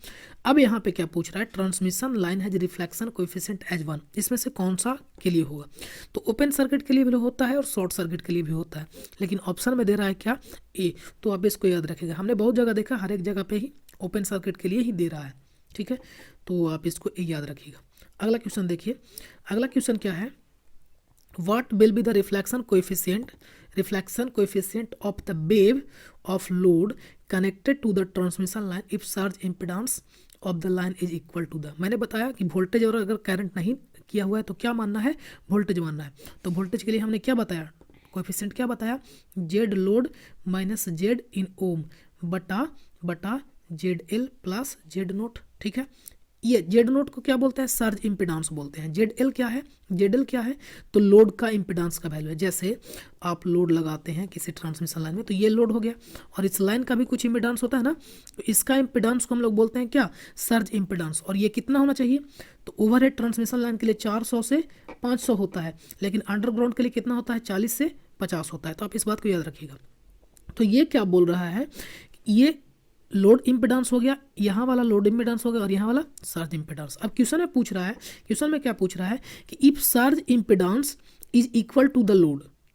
अब यहाँ पे क्या पूछ रहा है, transmission line has reflection coefficient as 1, इसमें से कौन सा के लिए होगा, तो ओपन सर्किट के लिए भी होता है और शॉर्ट सर्किट के लिए भी होता है, लेकिन ऑप्शन में दे रहा है क्या, ए। तो आप इसको याद रखिएगा, हमने बहुत जगह देखा हर एक जगह पे ही ओपन सर्किट के लिए ही दे रहा है। ठीक है, तो आप इसको याद रखिएगा। अगला क्वेश्चन देखिए, अगला क्वेश्चन क्या है, what will be the reflection coefficient of the wave of load connected to the transmission line if surge impedance of the line is equal to the। मैंने बताया कि वोल्टेज और अगर करंट नहीं किया हुआ है तो क्या मानना है, वोल्टेज मानना है। तो वोल्टेज के लिए हमने क्या बताया, कोएफिशिएंट क्या बताया, जेड लोड माइनस जेड इन ओम बटा Z L plus Z note. ठीक है, ये जेड नोट को क्या बोलते हैं, सर्ज इम्पीडेंस बोलते हैं। जेड एल क्या है, जेड एल क्या है, तो लोड का इम्पीडेंस का वैल्यू है। जैसे आप लोड लगाते हैं किसी ट्रांसमिशन लाइन में तो ये लोड हो गया, और इस लाइन का भी कुछ इम्पीडेंस होता है ना, तो इसका इम्पीडेंस को हम लोग बोलते हैं क्या, सर्ज इम्पीडेंस। और ये कितना होना चाहिए, तो ओवरहेड ट्रांसमिशन लाइन के लिए 400 से 500 होता है, लेकिन अंडरग्राउंड के लिए कितना होता है, 40 से 50 होता है। तो आप इस बात को याद रखिएगा। तो ये क्या बोल रहा है, ये लोड इम्पीडेंस हो गया, यहाँ वाला लोड इम्पीडेंस हो गया और यहाँ वाला सर्ज इम्पीडेंस। अब क्वेश्चन में पूछ रहा है, क्वेश्चन में क्या पूछ रहा है कि if surge impedance is equal to the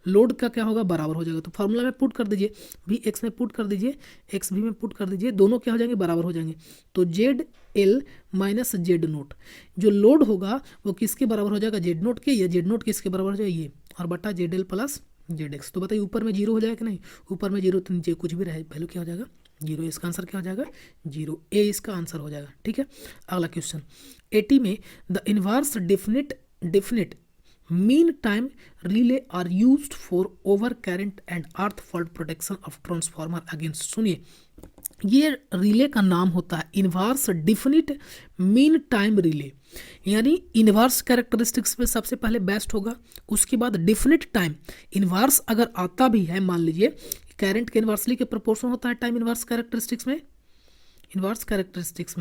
load का क्या होगा, बराबर हो जाएगा। तो फार्मूला में पुट कर दीजिए, भी एक्स में पुट कर दीजिए, एक्स भी में पुट कर दीजिए, दोनों क्या हो जाएंगे, बराबर हो जाएंगे। तो Z L minus Z note, जो लोड होगा वो किसके बराबर हो जाएगा, जेड नोट के, या जेड नोट किसके बराबर हो जाएगा, ये, और बटा Z L plus Z x. तो बताइए ऊपर में 0 हो जाएगा कि नहीं, ऊपर में 0 तो नीचे कुछ भी रहे वैल्यू क्या हो जाएगा, 0। इसका आंसर क्या हो जाएगा, 0, ए इसका आंसर हो जाएगा। ठीक है, अगला क्वेश्चन 80 में, the inverse definite mean time relay are used for over current and earth fault protection of transformer against. सुनिए, ये रिले का नाम होता है inverse definite mean time relay. यानी इन्वर्स कैरेक्टरिस्टिक्स में सबसे पहले बेस्ट होगा, उसके बाद डिफिनिट टाइम। इन्वर्स अगर आता भी है, मान लीजिए करंट के इन्वर्सली के प्रोपोर्शन होता है टाइम इन्वर्स कैरेक्टरिस्टिक्स में। इन्वर्स कैरेक्टरिस्टिक्स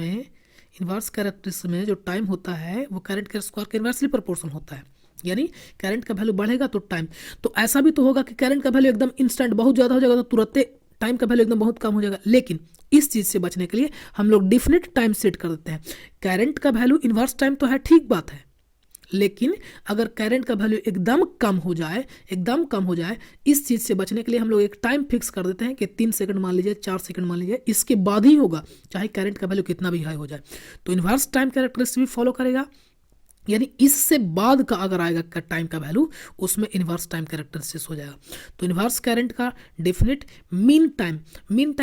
में जो टाइम होता है वो करंट के स्क्वायर के इन्वर्सली प्रोपोर्शन होता है। यानी करंट का वैल्यू बढ़ेगा तो टाइम, तो ऐसा भी तो होगा कि करंट का वैल्यू एकदम इंस्टेंट बहुत ज़्यादा हो जाएगा तो तुरंत टाइम का वैल्यू एकदम बहुत कम हो जाएगा। लेकिन इस चीज़ से बचने के लिए हम लोग डिफिनिट टाइम सेट कर देते हैं। करंट का वैल्यू इन्वर्स टाइम तो है, ठीक बात है, लेकिन अगर करंट का वैल्यू एकदम कम हो जाए, इस चीज़ से बचने के लिए हम लोग एक टाइम फिक्स कर देते हैं कि 3 सेकंड मान लीजिए, 4 सेकंड मान लीजिए, इसके बाद ही होगा चाहे करंट का वैल्यू कितना भी हाई हो जाए। तो इन्वर्स टाइम कैरेक्टरिस्टिक भी फॉलो करेगा, यानी इससे बाद का अगर आएगा टाइम का वैल्यू उसमें इन्वर्स टाइम कैरेक्टरिस्टिक्स हो जाएगा। तो इन्वर्स करंट का डेफिनेट मीन टाइम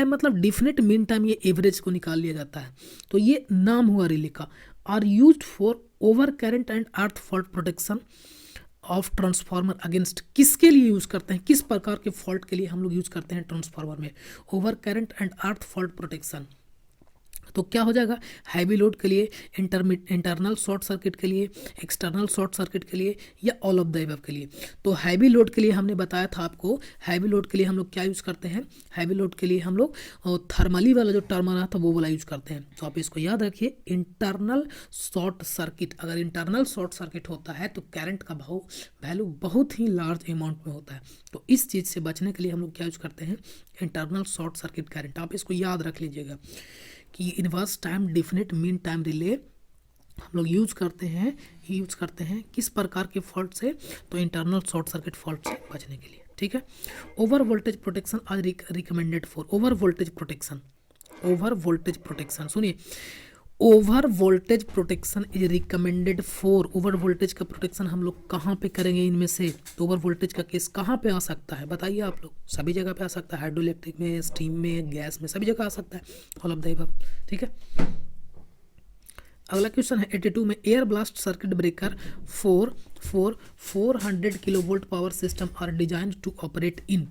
मतलब डिफिनेट मीन टाइम, ये एवरेज को निकाल लिया जाता है। तो ये नाम हुआ रिले का। Are used for over current and earth fault protection of transformer against, किसके लिए यूज़ करते हैं, किस प्रकार के फॉल्ट के लिए हम लोग यूज़ करते हैं ट्रांसफार्मर में over current and earth fault protection. तो क्या हो जाएगा, हैवी लोड के लिए, इंटरनल शॉर्ट सर्किट के लिए, एक्सटर्नल शॉर्ट सर्किट के लिए, या ऑल ऑफ द अबव के लिए। तो हैवी लोड के लिए हमने बताया था आपको, हैवी लोड के लिए हम लोग क्या यूज़ करते हैं, हैवी लोड के लिए हम लोग थर्मली वाला जो टर्म आ रहा था वो वाला यूज़ करते हैं। तो आप इसको याद रखिए, इंटरनल शॉर्ट सर्किट, अगर इंटरनल शॉर्ट सर्किट होता है तो करंट का वैल्यू बहुत ही लार्ज अमाउंट में होता है। तो इस चीज़ से बचने के लिए हम लोग क्या यूज़ करते हैं, इंटरनल शॉर्ट सर्किट करंट। आप इसको याद रख लीजिएगा कि inverse time definite mean time relay हम लोग यूज करते हैं किस प्रकार के फॉल्ट से, तो इंटरनल शॉर्ट सर्किट फॉल्ट से बचने के लिए, ठीक है। Over voltage protection is recommended for, over voltage protection सुनिए, over voltage protection is recommended for. Over voltage का प्रोटेक्शन हम लोग कहाँ पे करेंगे इनमें से, तो ओवर वोल्टेज का केस कहाँ पे आ सकता है बताइए आप लोग, सभी जगह पे आ सकता है, हाइड्रो इलेक्ट्रिक में, स्टीम में, गैस में, सभी जगह आ सकता है, ऑल ऑफ द अबव, ठीक है। अगला क्वेश्चन है 82 में, air blast circuit breaker for 400 kilovolt power system are design to operate in.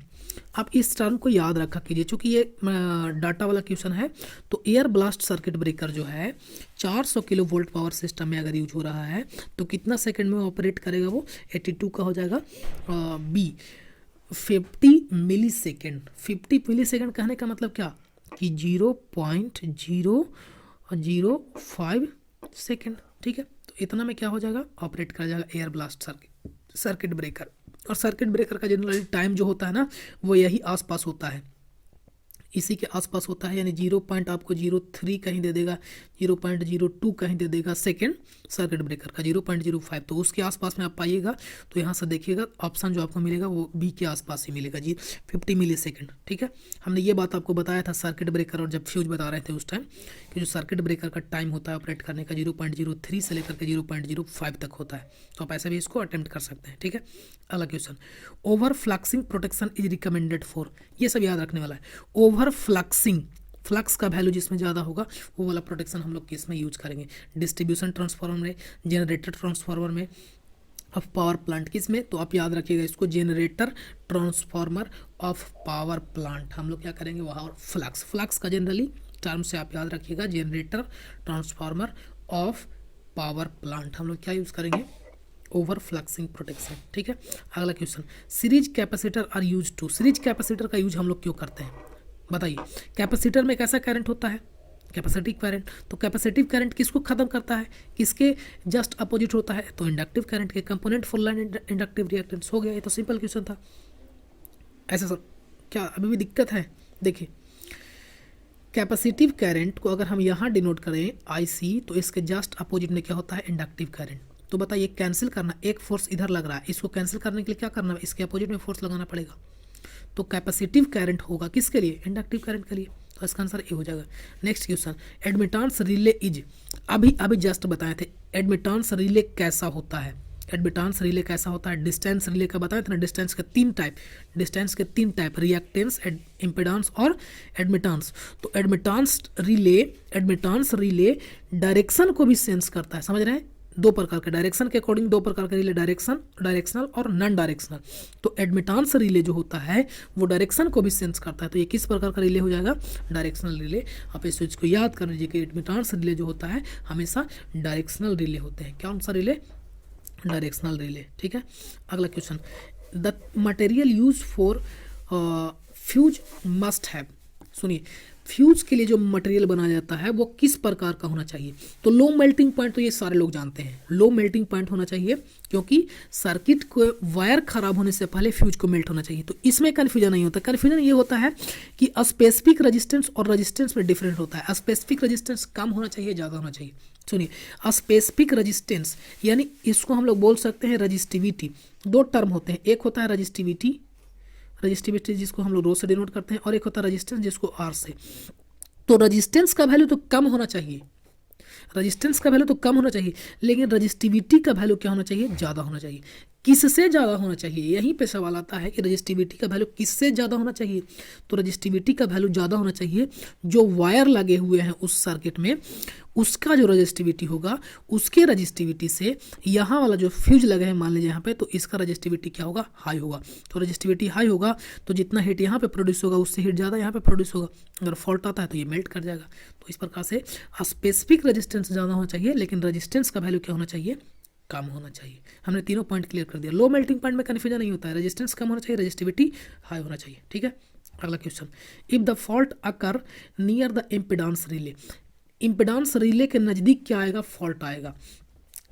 आप इस टर्म को याद रखा कीजिए, चूंकि ये डाटा वाला क्वेश्चन है। तो एयर ब्लास्ट सर्किट ब्रेकर जो है 400 किलोवोल्ट पावर सिस्टम में अगर यूज हो रहा है तो कितना सेकंड में ऑपरेट करेगा वो, 82 का हो जाएगा बी 50 मिली सेकेंड। 50 मिली सेकेंड कहने का मतलब क्या कि 0.005 सेकेंड, ठीक है। तो इतना में क्या हो जाएगा, ऑपरेट कर जाएगा एयर ब्लास्ट सर्किट ब्रेकर। और सर्किट ब्रेकर का जनरली टाइम जो होता है ना वो यही आसपास होता है, इसी के आसपास होता है, यानी 0.03 कहीं दे देगा, 0.02 कहीं दे देगा सेकेंड सर्किट ब्रेकर का, 0.05 तो उसके आसपास में आप पाइएगा। तो यहाँ से देखिएगा ऑप्शन जो आपको मिलेगा वो बी के आसपास ही मिलेगा जी, 50 मिली सेकेंड, ठीक है। हमने ये बात आपको बताया था सर्किट ब्रेकर और जब फ्यूज बता रहे थे उस टाइम कि जो सर्किट ब्रेकर का टाइम होता है ऑपरेट करने का 0.03 से लेकर के 0.05 तक होता है। तो आप ऐसे भी इसको अटेम्प्ट कर सकते हैं, ठीक है। अगला question, over fluxing protection is recommended for, ये सब याद रखने वाला है। ओवर फ्लक्सिंग, फ्लक्स का वैल्यू जिसमें ज़्यादा होगा वो वाला प्रोटेक्शन हम लोग किस में यूज करेंगे, डिस्ट्रीब्यूशन ट्रांसफार्मर में, जनरेटर ट्रांसफार्मर में, ऑफ पावर प्लांट किस में, तो आप याद रखिएगा इसको, generator transformer of power plant हम लोग क्या करेंगे वहाँ फ्लक्स का जनरली टर्म से आप याद रखिएगा, generator transformer of power plant हम लोग क्या यूज़ करेंगे, ओवर फ्लक्सिंग प्रोटेक्शन, ठीक है। अगला question, series capacitor are use to, series capacitor का यूज हम लोग क्यों करते हैं बताइए। कैपेसिटर में कैसा करंट होता है, कैपेसिटिव करंट। तो कैपेसिटिव करंट किसको खत्म करता है, किसके जस्ट अपोजिट होता है, तो इंडक्टिव करंट के component full line inductive reactance हो गया। ये तो सिंपल क्वेश्चन था। ऐसा सर क्या अभी भी दिक्कत है, देखिए कैपेसिटिव करंट को अगर हम यहाँ डिनोट करें IC तो इसके जस्ट अपोजिट में क्या होता है, इंडक्टिव करंट। तो बताइए कैंसिल करना, एक फोर्स इधर लग रहा है, इसको कैंसिल करने के लिए क्या करना है, इसके अपोजिट में फोर्स लगाना पड़ेगा। तो कैपेसिटिव करंट होगा किसके लिए, इंडक्टिव करंट के लिए। तो इसका आंसर ए हो जाएगा। Next question, admittance relay is, अभी जस्ट बताए थे एडमिटेंस रिले कैसा होता है, एडमिटेंस रिले कैसा होता है, डिस्टेंस रिले का बताए थे ना, डिस्टेंस के तीन टाइप, रिएक्टेंस, इम्पीडेंस और एडमिटेंस। तो एडमिटेंस रिले डायरेक्शन को भी सेंस करता है, समझ रहे हैं, दो प्रकार के डायरेक्शन के अकॉर्डिंग दो प्रकार के रिले, डायरेक्शनल और नॉन डायरेक्शनल। तो एडमिटेंस रिले जो होता है वो डायरेक्शन को भी सेंस करता है, तो ये किस प्रकार का रिले हो जाएगा, डायरेक्शनल रिले। आप इस चीज़ को याद कर लीजिए कि एडमिटेंस रिले जो होता है हमेशा डायरेक्शनल रिले होते हैं। कौन सा रिले, डायरेक्शनल रिले। ठीक है, अगला question, the material use for fuse must have, सुनिए फ्यूज के लिए जो मटेरियल बनाया जाता है वो किस प्रकार का होना चाहिए। तो लो मेल्टिंग पॉइंट तो ये सारे लोग जानते हैं, लो मेल्टिंग पॉइंट होना चाहिए, क्योंकि सर्किट को वायर खराब होने से पहले फ्यूज को मेल्ट होना चाहिए। तो इसमें कन्फ्यूजन नहीं होता, कन्फ्यूजन ये होता है कि स्पेसिफिक रेजिस्टेंस और रेजिस्टेंस में डिफरेंट होता है। स्पेसिफिक रेजिस्टेंस कम होना चाहिए, ज़्यादा होना चाहिए। सुनिए, स्पेसिफिक रेजिस्टेंस यानी इसको हम लोग बोल सकते हैं रजिस्टिविटी। दो टर्म होते हैं, एक होता है रजिस्टिविटी जिसको हम लोग रो से डिनोट करते हैं, और एक होता है रेजिस्टेंस जिसको आर से। तो रेजिस्टेंस का वैल्यू तो कम होना चाहिए, रेजिस्टेंस का वैल्यू तो कम होना चाहिए, लेकिन रजिस्टिविटी का वैल्यू क्या होना चाहिए, ज़्यादा होना चाहिए। किससे ज़्यादा होना चाहिए, यहीं पे सवाल आता है कि रजिस्टिविटी का वैल्यू किससे ज़्यादा होना चाहिए। तो रजिस्टिविटी का वैल्यू ज़्यादा होना चाहिए, जो वायर लगे हुए हैं उस सर्किट में उसका जो रजिस्टिविटी होगा उसके रजिस्टिविटी से यहाँ वाला जो फ्यूज लगे हैं मान लीजिए यहाँ पे, तो इसका रजिस्टिविटी क्या होगा, हाई होगा। तो रजिस्टिविटी हाई होगा तो जितना हीट यहाँ पे प्रोड्यूस होगा उससे हीट ज़्यादा यहाँ पे प्रोड्यूस होगा। अगर फॉल्ट आता है तो ये मेल्ट कर जाएगा। तो इस प्रकार से स्पेसिफिक रेजिस्टेंस ज़्यादा होना चाहिए, लेकिन रेजिस्टेंस का वैल्यू क्या होना चाहिए, कम होना चाहिए। हमने तीनों पॉइंट क्लियर कर दिया। लो मेल्टिंग पॉइंट में कन्फ्यूजन नहीं होता है, रेजिस्टेंस कम होना चाहिए, रजिस्टिविटी हाई होना चाहिए। ठीक है, अगला question, if the fault occur near the impedance relay, impedance relay के नज़दीक क्या आएगा, फॉल्ट आएगा।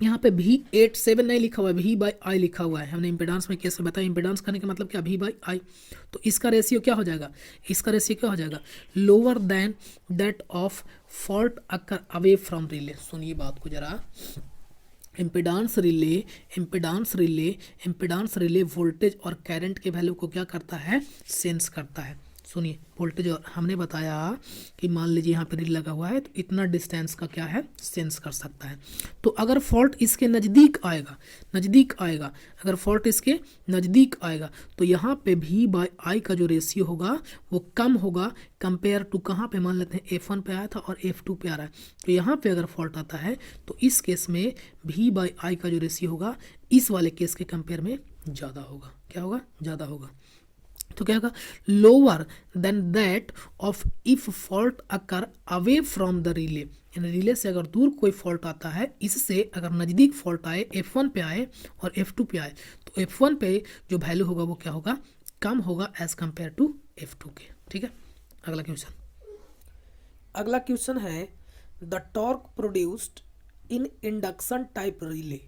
यहाँ पे V87 नहीं लिखा हुआ है, V/I लिखा हुआ है। हमने इम्पिडेंस में कैसे बताया, इम्पिडेंस करने का मतलब क्या, V/I। तो इसका रेशियो क्या हो जाएगा, इसका रेशियो क्या हो जाएगा, lower than that of fault occur away from relay. सुनिए बात को जरा, इम्पिडेंस रिले वोल्टेज और करंट के वैल्यू को क्या करता है, सेंस करता है। सुनिए, वोल्टेज और हमने बताया कि मान लीजिए यहाँ पे रिले लगा हुआ है तो इतना डिस्टेंस का क्या है, सेंस कर सकता है। तो अगर फॉल्ट इसके नज़दीक आएगा, अगर फॉल्ट इसके नज़दीक आएगा तो यहाँ पे V/I का जो रेशियो होगा वो कम होगा कंपेयर टू, कहाँ पे मान लेते हैं F1 पे आया था और F2 पे आ रहा है। तो यहाँ पे अगर फॉल्ट आता है तो इस केस में V/I का जो रेशियो होगा इस वाले केस के कंपेयर में ज़्यादा होगा। क्या होगा, ज़्यादा होगा। तो क्या होगा, lower than that of if fault occur away from the relay, यानी रिले से अगर दूर कोई फॉल्ट आता है, इससे अगर नज़दीक फॉल्ट आए, F1 पे आए और F2 पे आए, तो F1 पे जो वैल्यू होगा वो क्या होगा, कम होगा एज कंपेयर टू F2 के। ठीक है, अगला क्वेश्चन है the torque produced in induction type relay,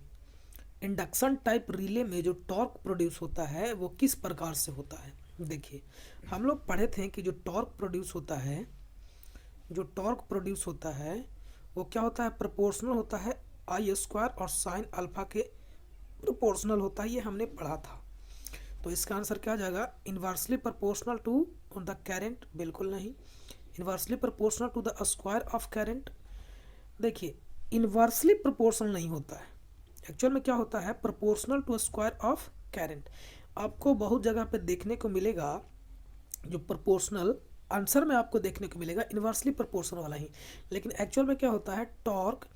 induction type relay में जो टॉर्क प्रोड्यूस होता है वो किस प्रकार से होता है। देखिए, हम लोग पढ़े थे कि जो टॉर्क प्रोड्यूस होता है वो क्या होता है, प्रोपोर्शनल होता है I² और साइन अल्फा के प्रोपोर्शनल होता है, ये हमने पढ़ा था। तो इसका आंसर क्या आ जाएगा, inversely proportional to the current, बिल्कुल नहीं। Inversely proportional to the square of current, देखिए इन्वर्सली प्रोपोर्शनल नहीं होता है, एक्चुअल में क्या होता है, proportional to square of current. आपको बहुत जगह पे देखने को मिलेगा जो प्रोपोर्शनल आंसर में आपको देखने को मिलेगा इन्वर्सली प्रोपोर्शनल वाला ही, लेकिन एक्चुअल में क्या होता है, टॉर्क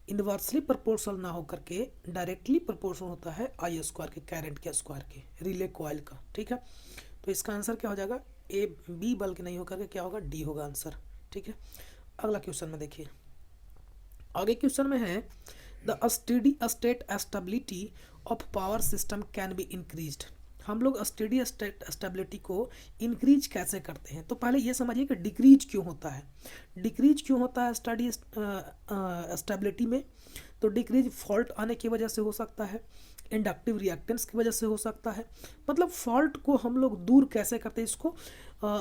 इन्वर्सली प्रोपोर्शनल ना होकर के डायरेक्टली प्रोपोर्शनल होता है I² के, करंट के स्क्वायर के, रिले कॉइल का। ठीक है, तो इसका आंसर क्या हो जाएगा, A/B, बल्कि नहीं होकर के क्या होगा, D होगा आंसर। ठीक है, अगला क्वेश्चन में देखिए, आगे क्वेश्चन में है the steady state stability of power system can be increased. हम लोग स्टेडी स्टेट स्टेबिलिटी को इंक्रीज कैसे करते हैं। तो पहले ये समझिए कि डिक्रीज क्यों होता है, डिक्रीज क्यों होता है स्टेडी स्टेबिलिटी में। तो डिक्रीज फॉल्ट आने की वजह से हो सकता है, इंडक्टिव रिएक्टेंस की वजह से हो सकता है। मतलब फॉल्ट को हम लोग दूर कैसे करते हैं, इसको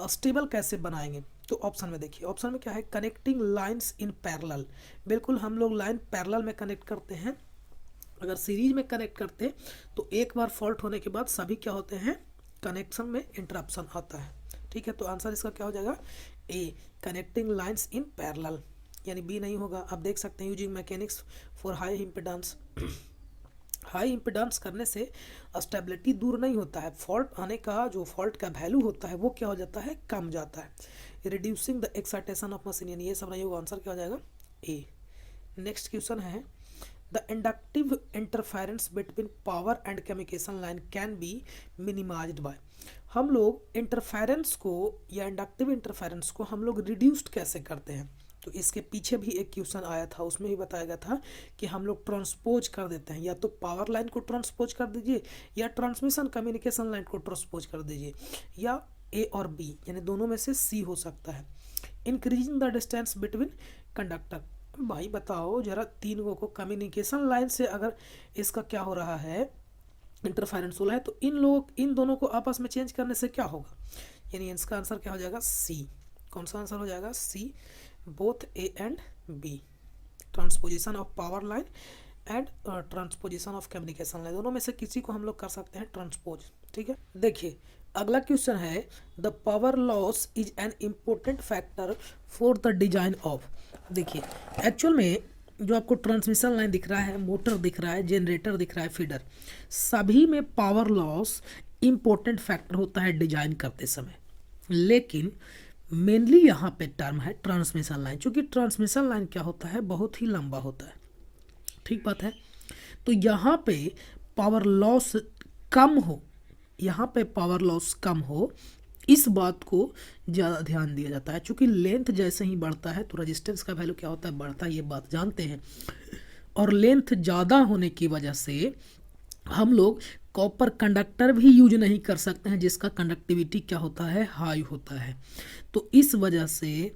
स्टेबल कैसे बनाएंगे। तो ऑप्शन में देखिए, ऑप्शन में क्या है, कनेक्टिंग लाइंस इन पैरेलल। बिल्कुल हम लोग लाइन पैरेलल में कनेक्ट करते हैं। अगर सीरीज में कनेक्ट करते तो एक बार फॉल्ट होने के बाद सभी क्या होते हैं, कनेक्शन में इंटरप्शन आता है। ठीक है, तो आंसर इसका क्या हो जाएगा, ए, कनेक्टिंग लाइंस इन पैरेलल, यानी बी नहीं होगा। आप देख सकते हैं using mechanics for high impedance, high impedance करने से स्टेबिलिटी दूर नहीं होता है, फॉल्ट आने का जो फॉल्ट का वैल्यू होता है वो क्या हो जाता है, कम जाता है। Reducing the excitation of machine, यानी ये सब नहीं होगा, आंसर क्या हो जाएगा, ए। नेक्स्ट क्वेश्चन है the inductive interference between power and communication line can be minimized by. हम लोग इंटरफेरेंस को या इंडक्टिव इंटरफेरेंस को हम लोग रिड्यूस्ड कैसे करते हैं, तो इसके पीछे भी एक क्वेश्चन आया था, उसमें ही बताया गया था कि हम लोग ट्रांसपोज कर देते हैं, या तो पावर लाइन को ट्रांसपोज कर दीजिए या ट्रांसमिशन कम्युनिकेशन लाइन को ट्रांसपोज कर दीजिए, या ए और बी यानी दोनों में से सी हो सकता है। Increasing the distance between conductor. भाई बताओ जरा, तीन को कम्युनिकेशन लाइन से अगर इसका क्या हो रहा है, इंटरफेरेंस हो रहा है, तो इन दोनों को आपस में चेंज करने से क्या होगा, यानी इसका आंसर क्या हो जाएगा, सी। कौन सा आंसर हो जाएगा, C, both A and B. Transposition of power line and transposition of communication line, दोनों में से किसी को हम लोग कर सकते हैं ट्रांसपोज। ठीक है, देखिए अगला क्वेश्चन है, the power loss is an important factor for the design of. देखिए एक्चुअल में जो आपको ट्रांसमिशन लाइन दिख रहा है, मोटर दिख रहा है, जनरेटर दिख रहा है, फीडर, सभी में पावर लॉस इम्पोर्टेंट फैक्टर होता है डिजाइन करते समय। लेकिन मेनली यहाँ पे टर्म है ट्रांसमिशन लाइन, क्योंकि ट्रांसमिशन लाइन क्या होता है, बहुत ही लंबा होता है। ठीक बात है, तो यहाँ पे पावर लॉस कम हो, यहाँ पे पावर लॉस कम हो, इस बात को ज़्यादा ध्यान दिया जाता है। क्योंकि लेंथ जैसे ही बढ़ता है तो रेजिस्टेंस का वैल्यू क्या होता है, बढ़ता है, ये बात जानते हैं। और लेंथ ज़्यादा होने की वजह से हम लोग कॉपर कंडक्टर भी यूज नहीं कर सकते हैं जिसका कंडक्टिविटी क्या होता है, हाई होता है। तो इस वजह से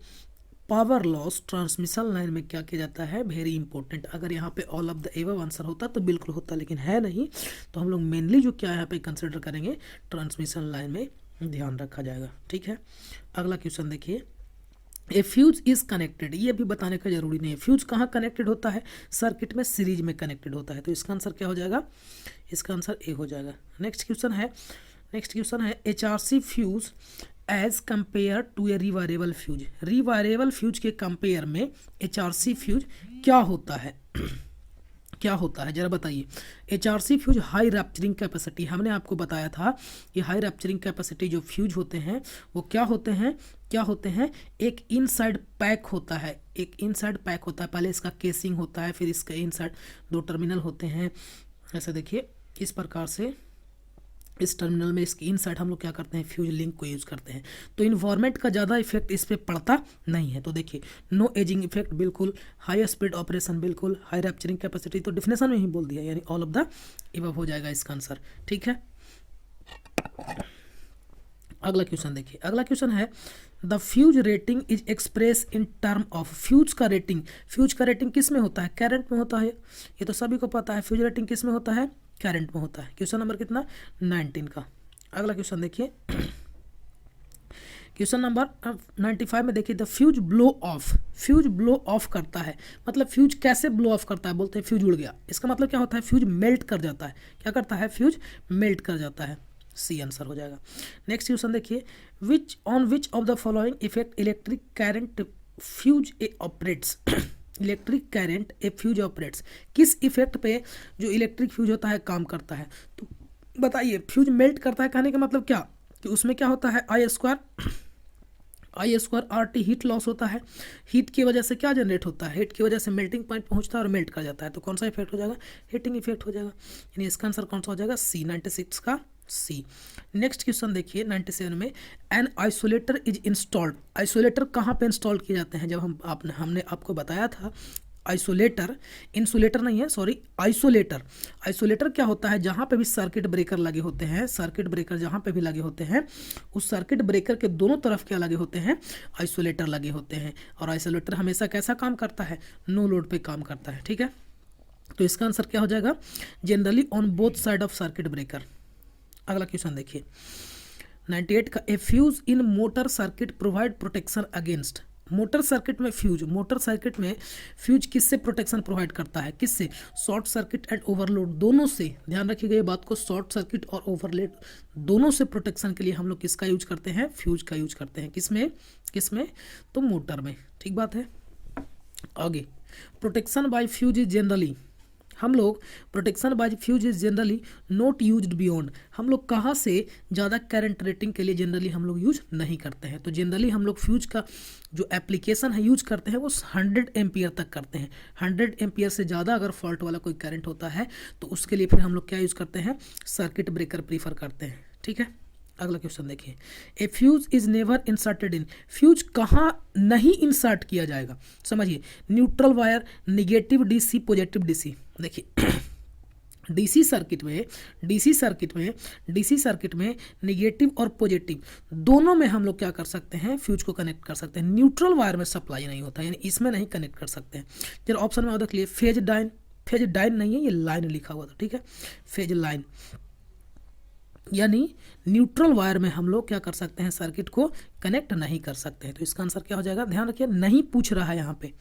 पावर लॉस ट्रांसमिशन लाइन में क्या किया जाता है, वेरी इंपॉर्टेंट। अगर यहाँ पे all of the above answer होता तो बिल्कुल होता, लेकिन है नहीं, तो हम लोग मेनली जो क्या यहाँ पे कंसिडर करेंगे, ट्रांसमिशन लाइन में ध्यान रखा जाएगा। ठीक है, अगला क्वेश्चन देखिए, ए फ्यूज इज कनेक्टेड। ये भी बताने का जरूरी नहीं है, फ्यूज कहाँ कनेक्टेड होता है, सर्किट में सीरीज में कनेक्टेड होता है। तो इसका आंसर क्या हो जाएगा, इसका आंसर ए हो जाएगा। नेक्स्ट क्वेश्चन है HRC fuse as compare to a rewireable fuse. Rewireable fuse के कंपेयर में HRC फ्यूज क्या होता है क्या होता है, जरा बताइए। HRC fuse high rupturing capacity, हमने आपको बताया था कि हाई रैप्चरिंग कैपेसिटी जो फ्यूज होते हैं वो क्या होते हैं, एक इनसाइड पैक होता है, पहले इसका केसिंग होता है, फिर इसका इनसाइड दो टर्मिनल होते हैं। ऐसे देखिए इस प्रकार से इस टर्मिनल में इसके इनसाइड हम लोग क्या करते हैं, फ्यूज लिंक को यूज करते हैं। तो इन्वायरमेंट का ज़्यादा इफेक्ट इस पर पड़ता नहीं है। तो देखिए नो एजिंग इफेक्ट बिल्कुल, हाई स्पीड ऑपरेशन बिल्कुल, हाई रैप्चरिंग कैपेसिटी तो डिफिनेशन में ही बोल दिया, यानी ऑल ऑफ द एबव हो जाएगा इसका आंसर। ठीक है, अगला क्वेश्चन देखिए, अगला क्वेश्चन है the fuse rating is express in term of. Fuse का रेटिंग किस में होता है, करंट में होता है, ये तो सभी को पता है। फ्यूज रेटिंग किस में होता है, करंट में होता है। क्वेश्चन नंबर कितना, 19 का। अगला क्वेश्चन देखिए, क्वेश्चन नंबर 95 में देखिए, द फ्यूज ब्लो ऑफ करता है, मतलब फ्यूज कैसे ब्लो ऑफ करता है, बोलते हैं फ्यूज उड़ गया, इसका मतलब क्या होता है, फ्यूज मेल्ट कर जाता है। क्या करता है, फ्यूज मेल्ट कर जाता है, सी आंसर हो जाएगा। नेक्स्ट क्वेश्चन देखिए, विच of the following effect electric current fuse A operates. Electric current A fuse operates, किस इफेक्ट पे जो इलेक्ट्रिक फ्यूज होता है काम करता है। तो बताइए, फ्यूज मेल्ट करता है कहने का मतलब क्या, कि उसमें क्या होता है, आई स्क्वायर RT हीट लॉस होता है। हीट की वजह से क्या जनरेट होता है, हीट की वजह से मेल्टिंग पॉइंट पहुंचता है और मेल्ट कर जाता है। तो कौन सा इफेक्ट हो जाएगा, हीटिंग इफेक्ट हो जाएगा, यानी इसका आंसर कौन सा हो जाएगा, सी, 96 का सी। नेक्स्ट क्वेश्चन देखिए 97 में, an isolator is installed. Isolator कहाँ पे इंस्टॉल किए जाते हैं, जब हमने आपको बताया था आइसोलेटर, इंसुलेटर नहीं है, सॉरी, आइसोलेटर क्या होता है, जहाँ पे भी सर्किट ब्रेकर लगे होते हैं, सर्किट ब्रेकर जहाँ पे भी लगे होते हैं, उस सर्किट ब्रेकर के दोनों तरफ क्या लगे होते हैं, आइसोलेटर लगे होते हैं। और आइसोलेटर हमेशा कैसा काम करता है, नो लोड पे काम करता है। ठीक है, तो इसका आंसर क्या हो जाएगा, generally on both side of circuit breaker. अगला क्वेश्चन देखिए 98 का, a fuse in motor circuit provide protection against. Motor circuit में फ्यूज किससे प्रोटेक्शन प्रोवाइड करता है, किससे, शॉर्ट सर्किट एंड ओवरलोड दोनों से। ध्यान रखिएगा ये बात को, शॉर्ट सर्किट और ओवरलोड दोनों से प्रोटेक्शन के लिए हम लोग किसका यूज करते हैं, फ्यूज का यूज करते हैं। किसमें तो मोटर में। ठीक बात है, आगे, protection bye fuse is generally, हम लोग protection bye fuse is generally not used beyond, हम लोग कहाँ से ज़्यादा करंट रेटिंग के लिए जनरली हम लोग यूज नहीं करते हैं। तो जनरली हम लोग फ्यूज का जो एप्लीकेशन है यूज करते हैं वो 100 एम्पियर तक करते हैं। 100 एम्पियर से ज़्यादा अगर फॉल्ट वाला कोई करंट होता है तो उसके लिए फिर हम लोग क्या यूज़ करते हैं, सर्किट ब्रेकर प्रीफर करते हैं। ठीक है, अगला क्वेश्चन देखिए, a fuse is never inserted in, fuse कहाँ नहीं इंसर्ट किया जाएगा, समझिए, neutral wire, negative DC, positive DC. देखिए डीसी सर्किट में निगेटिव और पॉजिटिव दोनों में हम लोग क्या कर सकते हैं, फ्यूज को कनेक्ट कर सकते हैं। न्यूट्रल वायर में सप्लाई नहीं होता है, यानी इसमें नहीं कनेक्ट कर सकते हैं। जरा ऑप्शन में और देख लिए, फेज डाइन नहीं है, ये लाइन लिखा हुआ था। ठीक है, फेज लाइन, यानी न्यूट्रल वायर में हम लोग क्या कर सकते हैं, सर्किट को कनेक्ट नहीं कर सकते हैं। तो इसका आंसर क्या हो जाएगा, ध्यान रखिए नहीं पूछ रहा है यहाँ पे,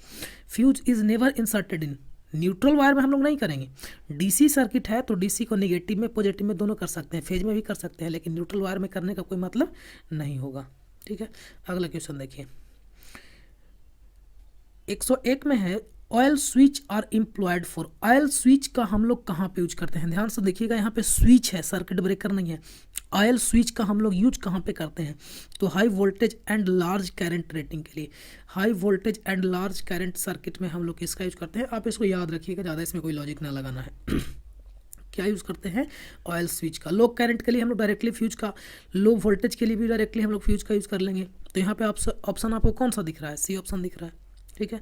fuse is never inserted in, neutral wire में हम लोग नहीं करेंगे। डीसी सर्किट है तो डीसी को निगेटिव में पॉजिटिव में दोनों कर सकते हैं, फेज में भी कर सकते हैं, लेकिन न्यूट्रल वायर में करने का कोई मतलब नहीं होगा। ठीक है, अगला क्वेश्चन देखिए, 101 में है, oil switch are employed for, oil switch का हम लोग कहाँ पे यूज करते हैं, ध्यान से देखिएगा, यहाँ पे स्विच है, सर्किट ब्रेकर नहीं है। ऑयल स्विच का हम लोग यूज कहाँ पे करते हैं, तो high voltage and large current rating के लिए, high voltage and large current circuit में हम लोग इसका यूज करते हैं। आप इसको याद रखिएगा, ज़्यादा इसमें कोई लॉजिक ना लगाना है। क्या यूज़ करते हैं, ऑयल स्विच का। लो करंट के लिए हम लोग डायरेक्टली फ्यूज का, लो वोल्टेज के लिए भी डायरेक्टली हम लोग फ्यूज का यूज़ कर लेंगे। तो यहाँ पे ऑप्शन आपको कौन सा दिख रहा है, सी ऑप्शन दिख रहा है। ठीक है,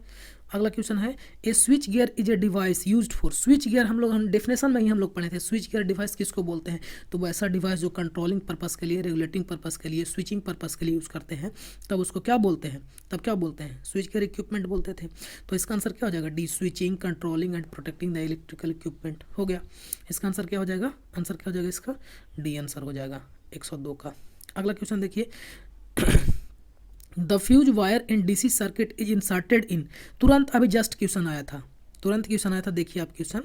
अगला क्वेश्चन है, a switch gear is a device used for, switch gear हम डेफिनेशन में ही हम लोग पढ़े थे, स्विच गियर डिवाइस किसको बोलते हैं, तो वो ऐसा डिवाइस जो कंट्रोलिंग पर्पस के लिए, रेगुलेटिंग पर्पस के लिए, स्विचिंग पर्पस के लिए यूज़ करते हैं, तब उसको क्या बोलते हैं, स्विच गियर इक्विपमेंट बोलते थे। तो इसका आंसर क्या हो जाएगा, D, switching, controlling and protecting the electrical equipment हो गया। इसका आंसर क्या हो जाएगा, आंसर क्या हो जाएगा इसका, डी आंसर हो जाएगा 102 का। अगला क्वेश्चन देखिए, the fuse wire in DC circuit is inserted in, तुरंत अभी जस्ट क्वेश्चन आया था, देखिए आप क्वेश्चन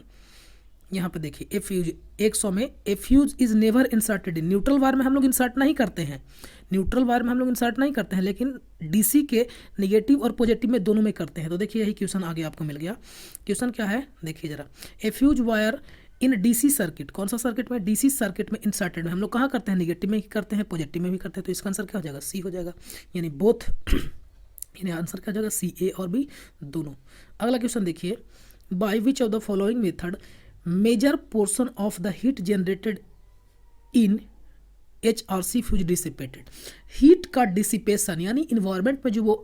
यहाँ पे देखिए, ए फ्यूज 100 में, a fuse is never inserted in, neutral wire में हम लोग इंसर्ट नहीं करते हैं, लेकिन डीसी के निगेटिव और पॉजिटिव में दोनों में करते हैं। तो देखिए यही क्वेश्चन आगे आपको मिल गया। क्वेश्चन क्या है देखिए जरा, a fuse wire in DC circuit, कौन सा सर्किट में, डीसी सर्किट में इंसर्टेड में हम लोग कहाँ करते हैं, निगेटिव में ही करते हैं, पॉजिटिव में भी करते हैं। तो इसका आंसर क्या हो जाएगा, सी हो जाएगा, यानी बोथ, यानी आंसर क्या हो जाएगा, सी, ए और बी दोनों। अगला क्वेश्चन देखिए, by which of the following method major portion of the heat generated in HRC fuse dissipated, heat का डिसिपेशन यानी इन्वायरमेंट में जो वो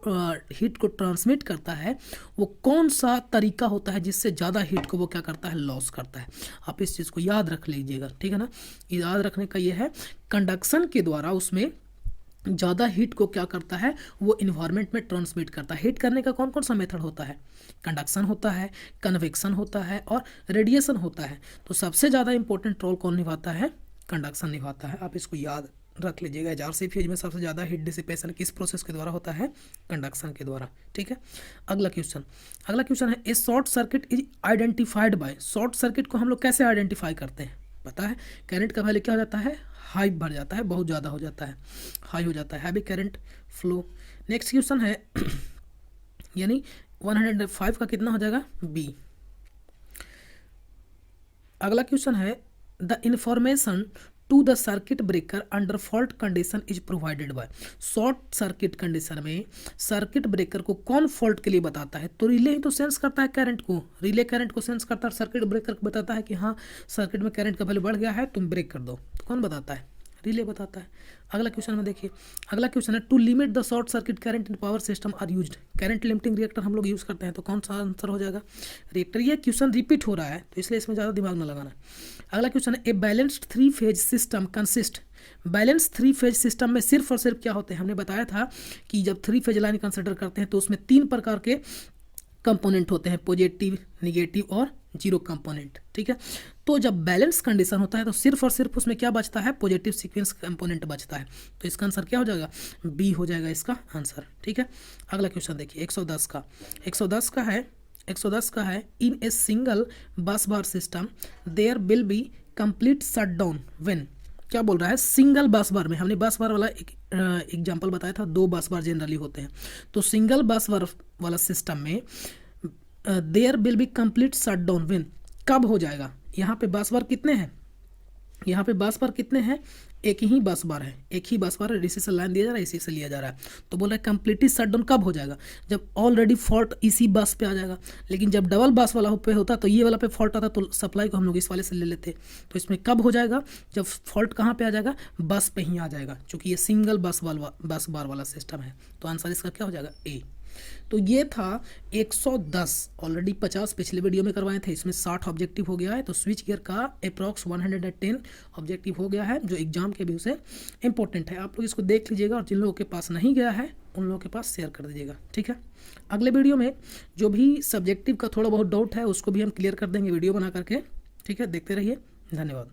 हीट को ट्रांसमिट करता है, वो कौन सा तरीका होता है जिससे ज़्यादा हीट को वो क्या करता है, लॉस करता है। आप इस चीज़ को याद रख लीजिएगा, ठीक है ना, याद रखने का ये है, कंडक्शन के द्वारा उसमें ज़्यादा हीट को क्या करता है, वो इन्वायरमेंट में ट्रांसमिट करता है। हीट करने का कौन कौन सा मेथड होता है, कंडक्शन होता है, कन्वेक्शन होता है और रेडिएशन होता है। तो सबसे ज़्यादा इंपॉर्टेंट रोल कौन निभाता है, कंडक्शन निभाता है। आप इसको याद रख लीजिएगा, HRC फ्यूज में सबसे ज़्यादा हीट डिसिपेशन किस प्रोसेस के द्वारा होता है, कंडक्शन के द्वारा। ठीक है, अगला क्वेश्चन है, ए short circuit is identified by, short circuit को हम लोग कैसे आइडेंटिफाई करते हैं, पता है, करंट का वैल्यू क्या हो जाता है, हाई बढ़ जाता है, बहुत ज़्यादा हो जाता है, हाई हो जाता है, heavy current flow. Next question है, यानी 105 का कितना हो जाएगा, बी। अगला क्वेश्चन है, the information to the circuit breaker under fault condition is provided by, short circuit condition में सर्किट ब्रेकर को कौन फॉल्ट के लिए बताता है, तो रिले ही तो सेंस करता है करंट को, रिले करंट को सेंस करता है, सर्किट ब्रेकर को बताता है कि हाँ सर्किट में करंट का वैल्यू बढ़ गया है, तुम ब्रेक कर दो। तो कौन बताता है, रिले बताता है। अगला क्वेश्चन में देखिए, अगला क्वेश्चन है, to limit the short circuit current in power system are used, current limiting reactor हम लोग यूज़ करते हैं, तो कौन सा आंसर हो जाएगा, रिएक्टर। ये क्वेश्चन रिपीट हो रहा है तो इसलिए इसमें ज़्यादा दिमाग न लगाना है। अगला क्वेश्चन है, a balanced 3 phase system consist, balance 3 phase system में सिर्फ और सिर्फ क्या होते हैं, हमने बताया था कि जब 3 फेज लाइन कंसिडर करते हैं तो उसमें 3 प्रकार के कंपोनेंट होते हैं, पॉजिटिव, निगेटिव और जीरो कंपोनेंट। ठीक है, तो जब बैलेंस कंडीशन होता है तो सिर्फ और सिर्फ उसमें क्या बचता है, पॉजिटिव सीक्वेंस कंपोनेंट बचता है। तो इसका आंसर क्या हो जाएगा, बी हो जाएगा इसका आंसर। ठीक है, अगला क्वेश्चन देखिए, 110 का है, इन a single bus bar system there will be complete shut down when, क्या बोल रहा है, सिंगल बस बार में, हमने बस बार वाला एक एग्जाम्पल बताया था, 2 बस बार जनरली होते हैं, तो सिंगल बस बार वाला सिस्टम में there will be complete shut down when, कब हो जाएगा। यहाँ पे बस बार कितने हैं, यहाँ पे बस बार कितने हैं, एक ही बस बार है, एक ही बस बार है, इसी से लाइन दिया जा रहा है, इसी से लिया जा रहा है। तो बोला कंप्लीटली शटडाउन कब हो जाएगा, जब ऑलरेडी फॉल्ट इसी बस पे आ जाएगा। लेकिन जब डबल बस वाला पे होता तो ये वाला पे फॉल्ट आता तो सप्लाई को हम लोग इस वाले से ले लेते। तो इसमें कब हो जाएगा, जब फॉल्ट कहाँ पे आ जाएगा, बस पे ही आ जाएगा, क्योंकि ये सिंगल बस बार वाला सिस्टम है। तो आंसर इसका क्या हो जाएगा, ए। तो ये था 110, ऑलरेडी 50 पिछले वीडियो में करवाए थे, इसमें 60 ऑब्जेक्टिव हो गया है। तो स्विच गियर का अप्रॉक्स 110 ऑब्जेक्टिव हो गया है, जो एग्जाम के व्यू से इंपॉर्टेंट है। आप लोग इसको देख लीजिएगा, और जिन लोगों के पास नहीं गया है उन लोगों के पास शेयर कर दीजिएगा, ठीक है। अगले वीडियो में जो भी सब्जेक्टिव का थोड़ा बहुत डाउट है उसको भी हम क्लियर कर देंगे वीडियो बना करके, ठीक है। देखते रहिए, धन्यवाद।